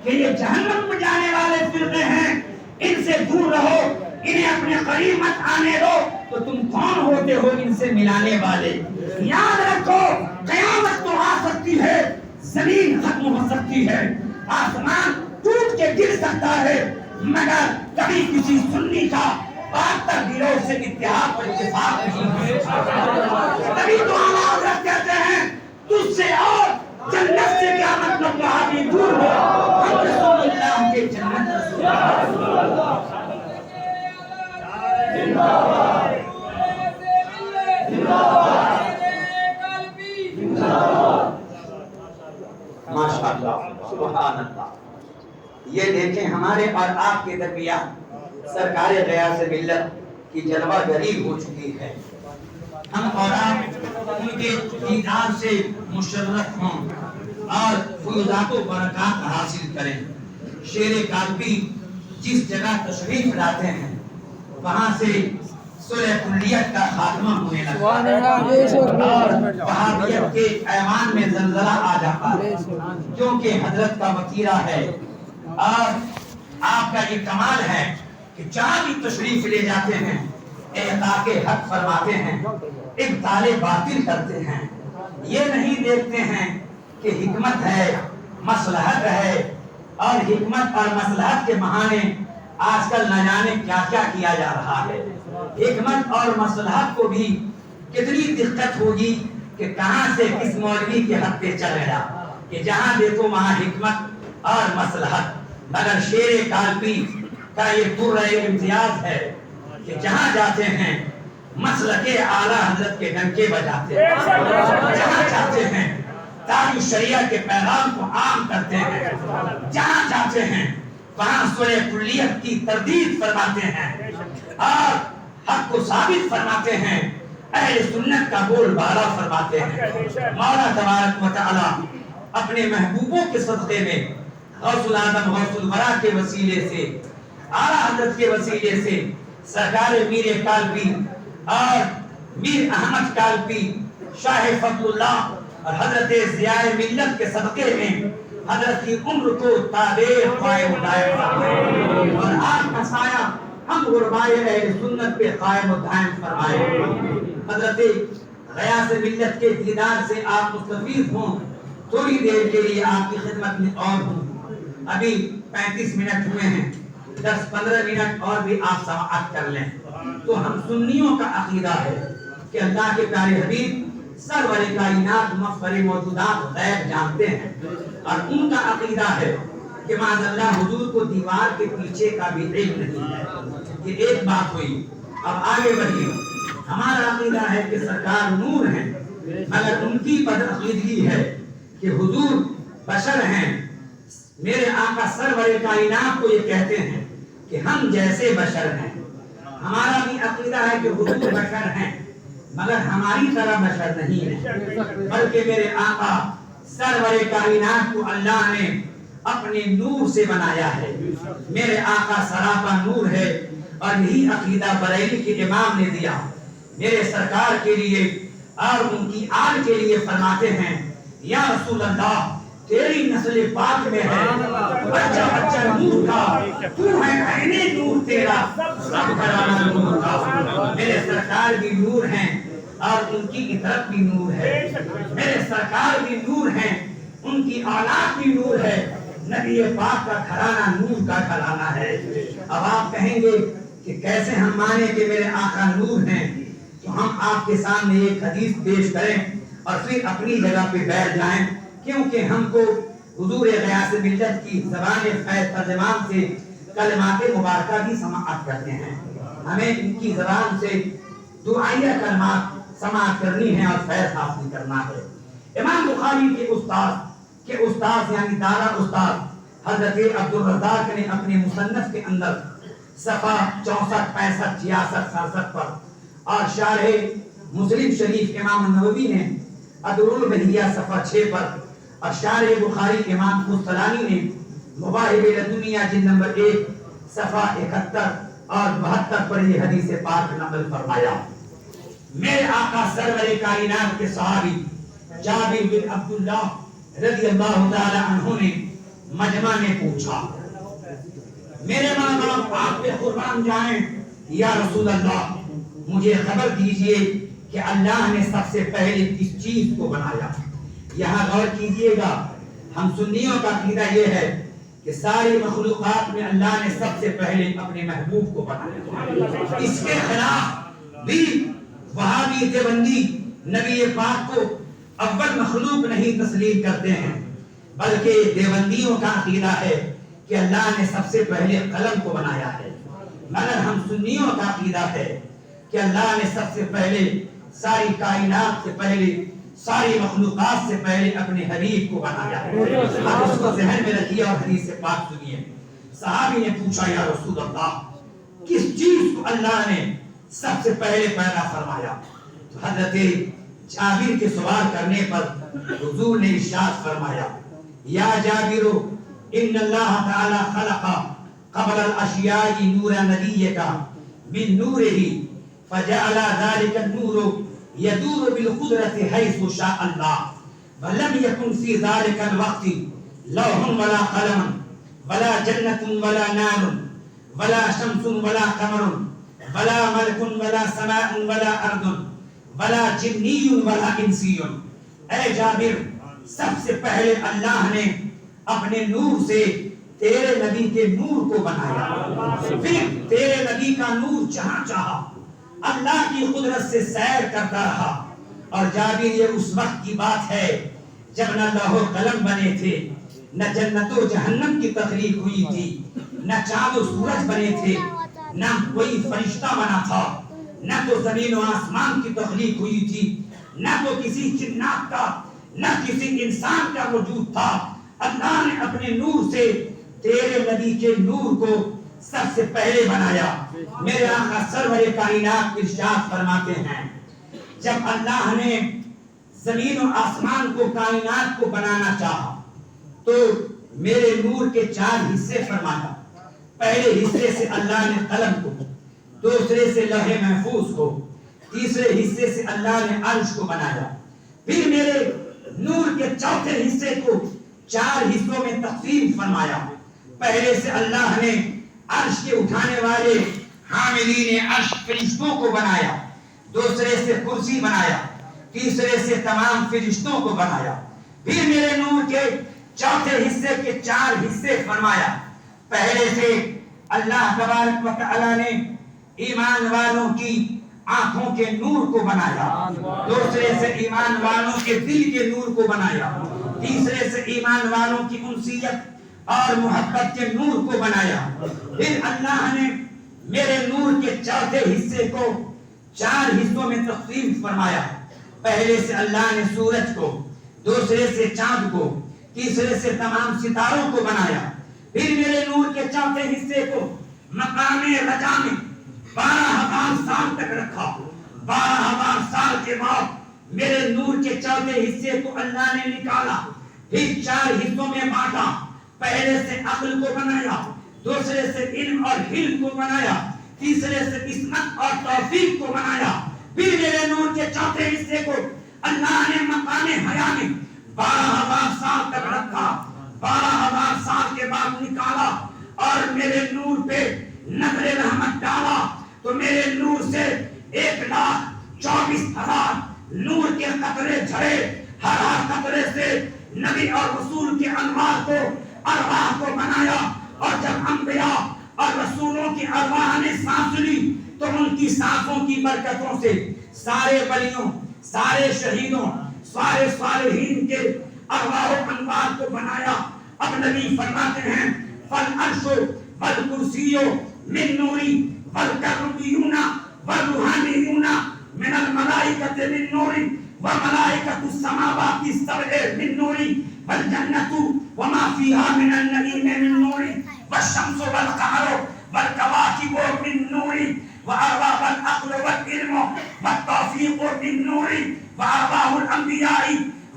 کہ یہ جہنم میں جانے والے فرقے ہیں، ان سے دور رہو، انہیں اپنے قریب مت آنے دو، تو تم کون ہوتے ہو ان سے ملانے والے؟ یاد رکھو قیامت تو آ سکتی ہے، زمین ختم ہو سکتی ہے، آسمان ٹوٹ کے گر سکتا ہے، مگر کبھی کسی سنی کا 72 گروہ سے اتحاد اور اتفاق نہیں ہے. تبھی تو حضرت کہتے ہیں تجھ سے اور جنت سے کیا مطلب کہا کہ دور ہو، ہم رسول اللہ کے جنت رسول اللہ. ماشاءاللہ، سبحان اللہ. یہ دیکھیں ہمارے اور آپ کے درمیان سرکار غیاث ملت کی جلوہ گری ہو چکی ہے. ہم اور آپ ان کے دیدار سے مشرف ہوں اور فیوضات و برکات حاصل کریں. شیر کالپی جس جگہ تشریف لاتے ہیں وہاں سے صلح کلیت کا خاتمہ ہونے لگتا ہے اور وہابیت کے ایوان میں زلزلہ آ جاتا ہے، کیونکہ حضرت کا وتیرہ ہے اور آپ کا یہ کمال ہے کہ جہاں بھی تشریف لے جاتے ہیں احقاق حق فرماتے ہیں، ابطال باطل کرتے ہیں. یہ نہیں دیکھتے ہیں کہ حکمت ہے، مصلحت ہے، اور حکمت اور مصلحت کے بہانے آج کل نہ جانے کیا کیا کیا جا رہا ہے. حکمت اور مصلحت کو بھی کتنی دقت ہوگی کہ کہاں سے کس مولوی کے حق پہ چل گیا کہ جہاں دیکھو وہاں حکمت اور مصلحت. مگر شیر کالپی کا یہ درہ امتیاز ہے کہ جہاں جاتے ہیں مسلک اعلیٰ حضرت کے ڈنکے بجاتے ہیں، جہاں جاتے ہیں تاج الشریعہ کے پیغام کو عام کرتے ہیں، جہاں جاتے ہیں وہاں صلح کلیت کی تردید فرماتے ہیں اور حق کو ثابت فرماتے ہیں، اہل سنت کا بول بالا فرماتے ہیں. مولا تبارک و تعالی اپنے محبوبوں کے صدقے میں غوث العظم غوث الورا کے وسیلے سے، اعلیٰ حضرت کے وسیلے سے، سرکار میر کالپی اور میر احمد کالپی، شاہ فضل اللہ اور حضرت ضیاء ملت کے صدقے میں حضرت کی عمر کو تابع قائم دائم فرمائے اور آپ کا سایہ ہم غربائے اہل سنت پہ قائم و دائم فرمائے. حضرت غیاث ملت کے دیدار سے آپ مستفید ہوں. تھوڑی دیر کے لیے آپ کی خدمت میں اور ہوں. ابھی 35 منٹ ہوئے ہیں، 10-15 منٹ اور بھی آپ سماعت کر لیں. تو ہم سنیوں کا عقیدہ ہے کہ اللہ کے پیارے حبیب سرور کائنات مفخر موجودات غیب جانتے ہیں، اور ان کا عقیدہ ہے کہ معاذ اللہ حضور کو دیوار کے پیچھے کا بھی علم نہیں ہے۔ یہ ایک بات ہوئی۔ اب آگے بڑھیے۔ ہمارا عقیدہ ہے کہ سرکار نور ہیں، مگر ان کی بدعقیدگی ہے کہ حضور بشر ہیں۔ میرے آقا سرور کائنات کو یہ کہتے ہیں کہ ہم جیسے بشر ہیں۔ ہمارا بھی عقیدہ ہے کہ حضور بشر ہیں، مگر ہماری طرح بشر نہیں ہیں، بلکہ میرے آقا سرور کائنات کو اللہ نے اپنے نور سے بنایا ہے۔ میرے آقا سراپا نور ہے، اور یہی عقیدہ بریلی کے امام نے دیا۔ میرے سرکار کے لیے اور ان کی آل کے لیے فرماتے ہیں، یا رسول اللہ تیری نسل پاک میں ہے بچہ بچہ نور کا، تو ہے عین نور تیرا، سب گھرانہ نور کا۔ میرے سرکار بھی نور ہیں اور ان کی اطرت بھی نور ہے۔ میرے سرکار بھی نور ہیں، ان کی اولاد بھی نور ہے۔ نبی پاک کا گھرانہ نور کا گھرانہ ہے۔ اب آپ کہیں گے کہ کیسے ہم مانیں کہ میرے آقا نور ہیں، تو ہم آپ کے سامنے ایک حدیث پیش کریں اور پھر اپنی جگہ پہ بیٹھ جائیں، کیونکہ ہم کو حضور غیاث ملت کی زبان فیض ترجمان سے کلمات مبارکہ بھی سماعت کرتے ہیں۔ ہمیں ان کی زبان سے دعائیہ کلمات سماعت کرنی ہے اور فیض حاصل کرنا ہے۔ امام بخاری کے استاد یعنی دارا استاد حضرت عبدالرزاق نے اپنے مصنف کے اندر صفحہ 64 65 66 67 پر اور شارح مسلم شریف امام نووی نے ادر البہیہ صفحہ 6 پر اور شارح بخاری امام قسطلانی نے مواہب لدنیہ جلد نمبر 1 صفحہ 71 اور 72 پر یہ حدیث پاک نقل فرمایا۔ میرے آقا سرور کائنات کے صحابی جابر بن عبداللہ رضی اللہ تعالی عنہ نے مجمع میں پوچھا، میرے ماں باپ آپ پہ قربان جائیں، یا رسول اللہ مجھے خبر دیجئے کہ اللہ نے سب سے پہلے کس چیز کو بنایا؟ یہاں غور کیجئے گا، ہم سنیوں کا عقیدہ یہ ہے کہ ساری مخلوقات میں اللہ نے سب سے پہلے اپنے محبوب کو بنایا۔ اس کے خلاف بھی وہابی دیوبندی نبی پاک کو اول مخلوق نہیں تسلیم کرتے ہیں، بلکہ دیوبندیوں کا عقیدہ ہے کہ اللہ نے سب سے پہلے قلم کو بنایا ہے، مگر ہم سنیوں کا عقیدہ ہے کہ اللہ نے سب سے پہلے ساری کائنات سے پہلے ساری مخلوقات سے پہلے اپنے حبیب کو بنایا ہے۔ آپ اس کو ذہن میں رکھیے اور حدیث سے پاک سنیے۔ صحابی نے پوچھا، یا رسول اللہ کس چیز کو اللہ نے سب سے پہلے پیدا فرمایا؟ تو حضرت جابر کے سوال کرنے پر حضور نے ارشاد فرمایا، یا جابر ان اللہ تعالی خلق قبل الاشیاء نور نبیک من نورہ فجعل ذلك النور يدور بالقدرة حيث شاء الله ولم يكن في ذلك الوقت لوح ولا قلم ولا جنة ولا نار ولا شمس ولا قمر ولا ملك ولا سماء ولا أرض ولا جنی ولا انسی۔ اے جابر سب سے پہلے اللہ نے اپنے نور سے تیرے نبی کے نور کو بنایا، پھر تیرے نبی کا نور جہاں چاہا اللہ کی قدرت سے سیر کرتا رہا۔ اور جابر یہ اس وقت کی بات ہے جب نہ لوح و قلم بنے تھے، نہ جنت و جہنم کی تخلیق ہوئی تھی، نہ چاند و سورج بنے تھے، نہ کوئی فرشتہ بنا تھا، نہ تو زمین و آسمان کی تخلیق ہوئی تھی، نہ تو کسی جنات کا نہ کسی انسان کا وجود تھا۔ اللہ نے اپنے نور سے تیرے نبی کے نور کو سب سے پہلے بنایا۔ میرے آقا سرور کائنات ارشاد فرماتے ہیں، جب اللہ نے زمین و آسمان کو کائنات کو بنانا چاہا تو میرے نور کے 4 حصے فرمایا۔ پہلے حصے سے اللہ نے قلم کو، دوسرے سے لوح محفوظ کو، تیسرے حصے سے اللہ نے عرش کو بنایا۔ پھر میرے نور کے چوتھے حصے کو 4 حصوں میں تقسیم فرمایا۔ پہلے سے اللہ نے عرش کے اٹھانے والے حاملین عرش فرشتوں کو بنایا، دوسرے سے کرسی بنایا، تیسرے سے تمام فرشتوں کو بنایا۔ پھر میرے نور کے چوتھے حصے کے 4 حصے فرمایا۔ پہلے سے اللہ تبارک و تعالی نے ایمان والوں کی آنکھوں کے نور کو بنایا، دوسرے سے ایمان والوں کے دل کے نور کو بنایا، تیسرے سے ایمان والوں کی انسیت اور محبت کے نور کو بنایا۔ پھر اللہ نے میرے نور کے چوتھے حصے کو 4 حصوں میں تقسیم فرمایا۔ پہلے سے اللہ نے سورج کو، دوسرے سے چاند کو، تیسرے سے تمام ستاروں کو بنایا۔ پھر میرے نور کے چوتھے حصے کو مقام رجا میں 12,000 سال تک رکھا۔ 12,000 سال کے بعد میرے نور کے چوتھے حصے کو اللہ نے نکالا، پھر 4 حصوں میں بانٹا۔ پہلے سے عقل کو بنایا، دوسرے سے علم اور حلم کو بنایا، تیسرے سے عصمت اور توفیق کو بنایا۔ پھر میرے نور کے چوتھے حصے کو اللہ نے مقام حیا میں 12,000 سال تک رکھا، 12,000 سال کے بعد نکالا اور میرے نور پہ نظر رحمت ڈالا تو میرے نور سے 1,24,000 نور کے قطرے جھڑے۔ ہر قطرے سے نبی اور رسول کے انوار کو، ارواح کو بنایا، اور جب انبیاء اور رسولوں کی ارواح نے سانس لی تو ان کی سانسوں کی برکتوں سے سارے ولیوں، سارے شہیدوں، سارے صالحین کے ارواح و انوار کو بنایا۔ اب نبی فرماتے ہیں فالعرش والکرسی من نوری والکربیون والروحانیون من الملائکۃ من نوری وملائکۃ السماوات السبع من نوری والجنۃ وما فيها من النعیم من نوری والشمس والقمر والکواکب من نوری وارواح العقل والعلم والتوفیق من نوری وارواح الانبیاء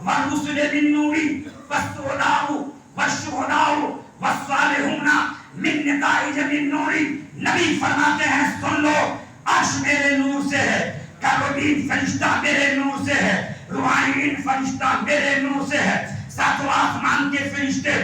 والرسل من نوری والسعداء والشہداء والصالحون من نتائج من نوری۔ نبی فرماتے ہیں سن لو، عرش میرے نور سے ہے، کروبین فرشتہ میرے نور سے ہے، روحانیین فرشتہ میرے نور سے ہے، ساتوں آسمان کے فرشتے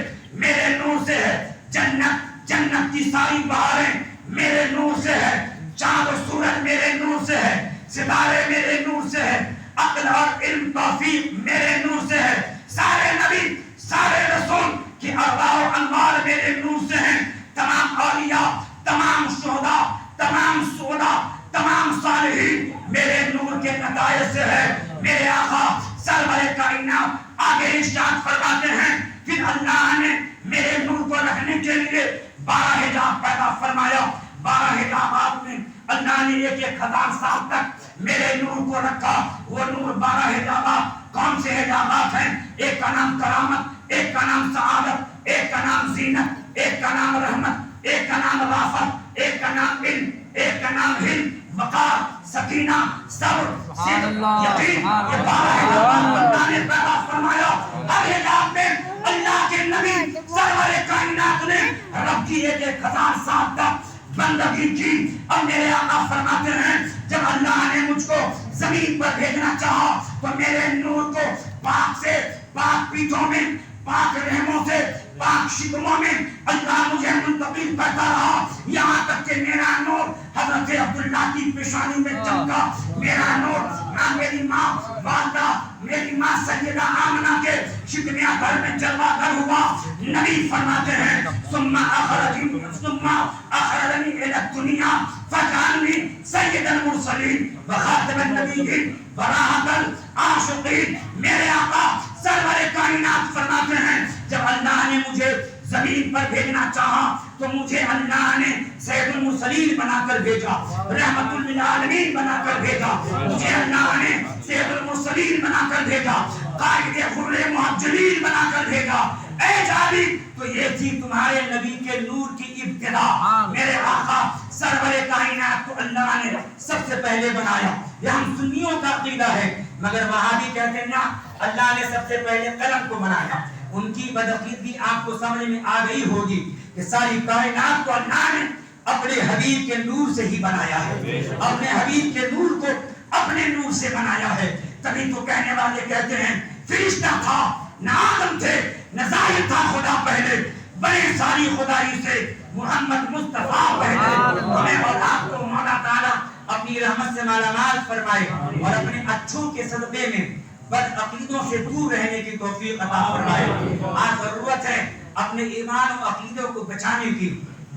میرے نور سے ہے، جنت کی ساری بہاریں میرے نور سے ہے، چاند و سورج میرے نور سے ہے، ستارے میرے نور سے ہے، عقل اور علم توفیق میرے نور سے ہے، سارے نبی، سارے رسول کی ارواح و انوار میرے نور سے ہیں، تمام اولیاء، تمام شہداء، تمام سعداء، تمام صالحین میرے نور کے نتائج سے ہے۔ میرے آقا سرور کائنات آگے ارشاد فرماتے ہیں پھر اللہ نے میرے نور کو رکھنے کے لیے 12 حجاب پیدا فرمایا۔ 12 حجابات میں اللہ نے 1,000 سال تک میرے نور کو رکھا۔ وہ نور 12 حجابات کون سے حجابات ہیں؟ ایک کا نام کرامت، ایک کا نام سعادت، ایک کا نام زینت، ایک کا نام رحمت، ایک کا نام رافت، ایک کا نام علم، ایک کا نام حلم، وقار، سکینہ، صبر، صدق، یقین۔ یہ 12 حجابات اللہ نے پیدا فرمایا۔ ہر حجاب میں اللہ کے نبی سرور کائنات نے رب کی 1,000 سال تک بندگی کی۔ اور میرے آقا فرماتے ہیں جب اللہ نے مجھ کو زمین پر بھیجنا چاہا تو میرے نور کو پاک سے پاک پیٹھوں میں، پاک رحموں سے پاک شکموں میں اللہ مجھے منتقل کرتا رہا، یہاں تک کہ میرا نور حضرت عبداللہ کی پیشانی میں چمکا۔ میرا نور نہ میری ماں والدہ، میری ماں سیدہ آمنہ کے شکمیہ گھر میں جلوہ گر ہوا۔ نبی فرماتے ہیں ثم اخرجنی الی الدنیا فجعلنی سید المرسلین وخاتم النبیین وراحت العاشقین۔ میرے آقا سرور کائنات فرماتے ہیں جب اللہ نے مجھے زمین پر بھیجنا چاہا تو مجھے اللہ نے سید المرسلین بنا کر بھیجا، رحمت للعالمین بنا کر بھیجا، مجھے اللہ نے سید المرسلین بنا کر بھیجا، قائد غر محجلین بنا کر بھیجا۔ اے جابر، تو یہ تھی تمہارے نبی کے نور کی ابتدا۔ میرے آقا سرور کائنات کو اللہ نے سب سے پہلے بنایا۔ یہ ہم سنیوں کا عقیدہ ہے، مگر وہابی کہتے ہیں نا اللہ نے سب سے پہلے قلم کو بنایا۔ ان کی بدعقیدگی آپ کو سمجھ میں آ گئی ہوگی کہ ساری کائنات کو اللہ نے اپنے حبیب کے نور سے ہی بنایا ہے، اپنے حبیب کے نور کو اپنے نور سے بنایا ہے۔ تبھی تو کہنے والے کہتے ہیں فرشتہ تھا، نہ آدم تھے، نہ ظاہر تھا خدا پہلے، بڑے ساری خدائی سے محمد مصطفیٰ پہلے۔ ہمیں اور آپ کو مولا تعالیٰ اپنی رحمت سے مالا مال فرمائے اور اپنے اچھوں کے صدقے میں بد عقیدوں سے دور رہنے کی توفیق عطا فرمائے۔ آج ضرورت ہے اپنے ایمان و عقیدوں کو بچانے کی۔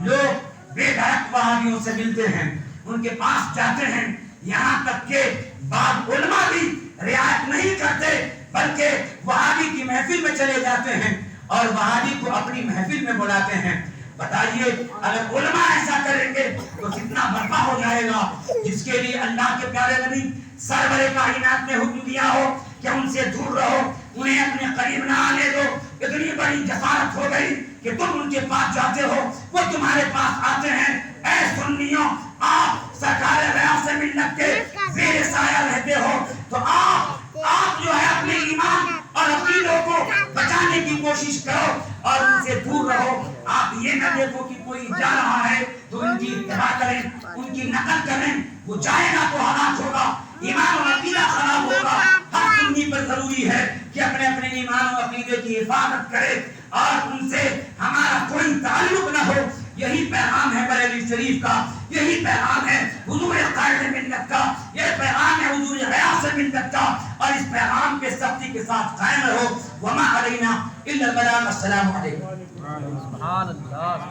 لوگ بے دھڑک وہابیوں سے ملتے ہیں، ان کے پاس جاتے ہیں، یہاں تک کہ بعض علماء بھی رعایت نہیں کرتے بلکہ وہابی کی محفل میں چلے جاتے ہیں اور وہابی کو اپنی محفل میں بلاتے ہیں. بتائیے اگر علماء ایسا کریں گے تو کتنا برپا ہو جائے گا. جس کے لیے اللہ کے پیارے نبی سرور کائنات نے حکم دیا ہو کہ ان سے دور رہو, انہیں اپنے قریب نہ آنے دو. اتنی بڑی جسارت ہو گئی کہ تم ان کے پاس جاتے ہو, وہ تمہارے پاس آتے ہیں. اے سنیوں, آپ سرکار غیاث ملت کے زیر سایہ رہتے ہو تو آپ جو ہے اپنے ایمان اور عقیدوں کو بچانے کی کوشش کرو اور ان سے دور رہو. آپ یہ نہ دیکھو کہ کوئی جا رہا ہے تو ان کی اتباع کریں, ان کی نقل کریں. وہ جائے گا تو ہلاک ہوگا, ایمان اور عقیدہ خراب ہوگا. ہر سنی پر ضروری ہے کہ اپنے ایمان اور عقیدے کی حفاظت کرے اور ان سے ہمارا کوئی تعلق نہ ہو. یہی پیغام ہے بریلوی شریف کا, یہی پیغام ہے حضور قائد ملت کا, یہ پیغام ہے حضور غیاث ملت کا, اور اس پیغام کے سختی کے ساتھ قائم رہو. وما علینا الا البلاغ. السلام علیکم. سبحان اللہ.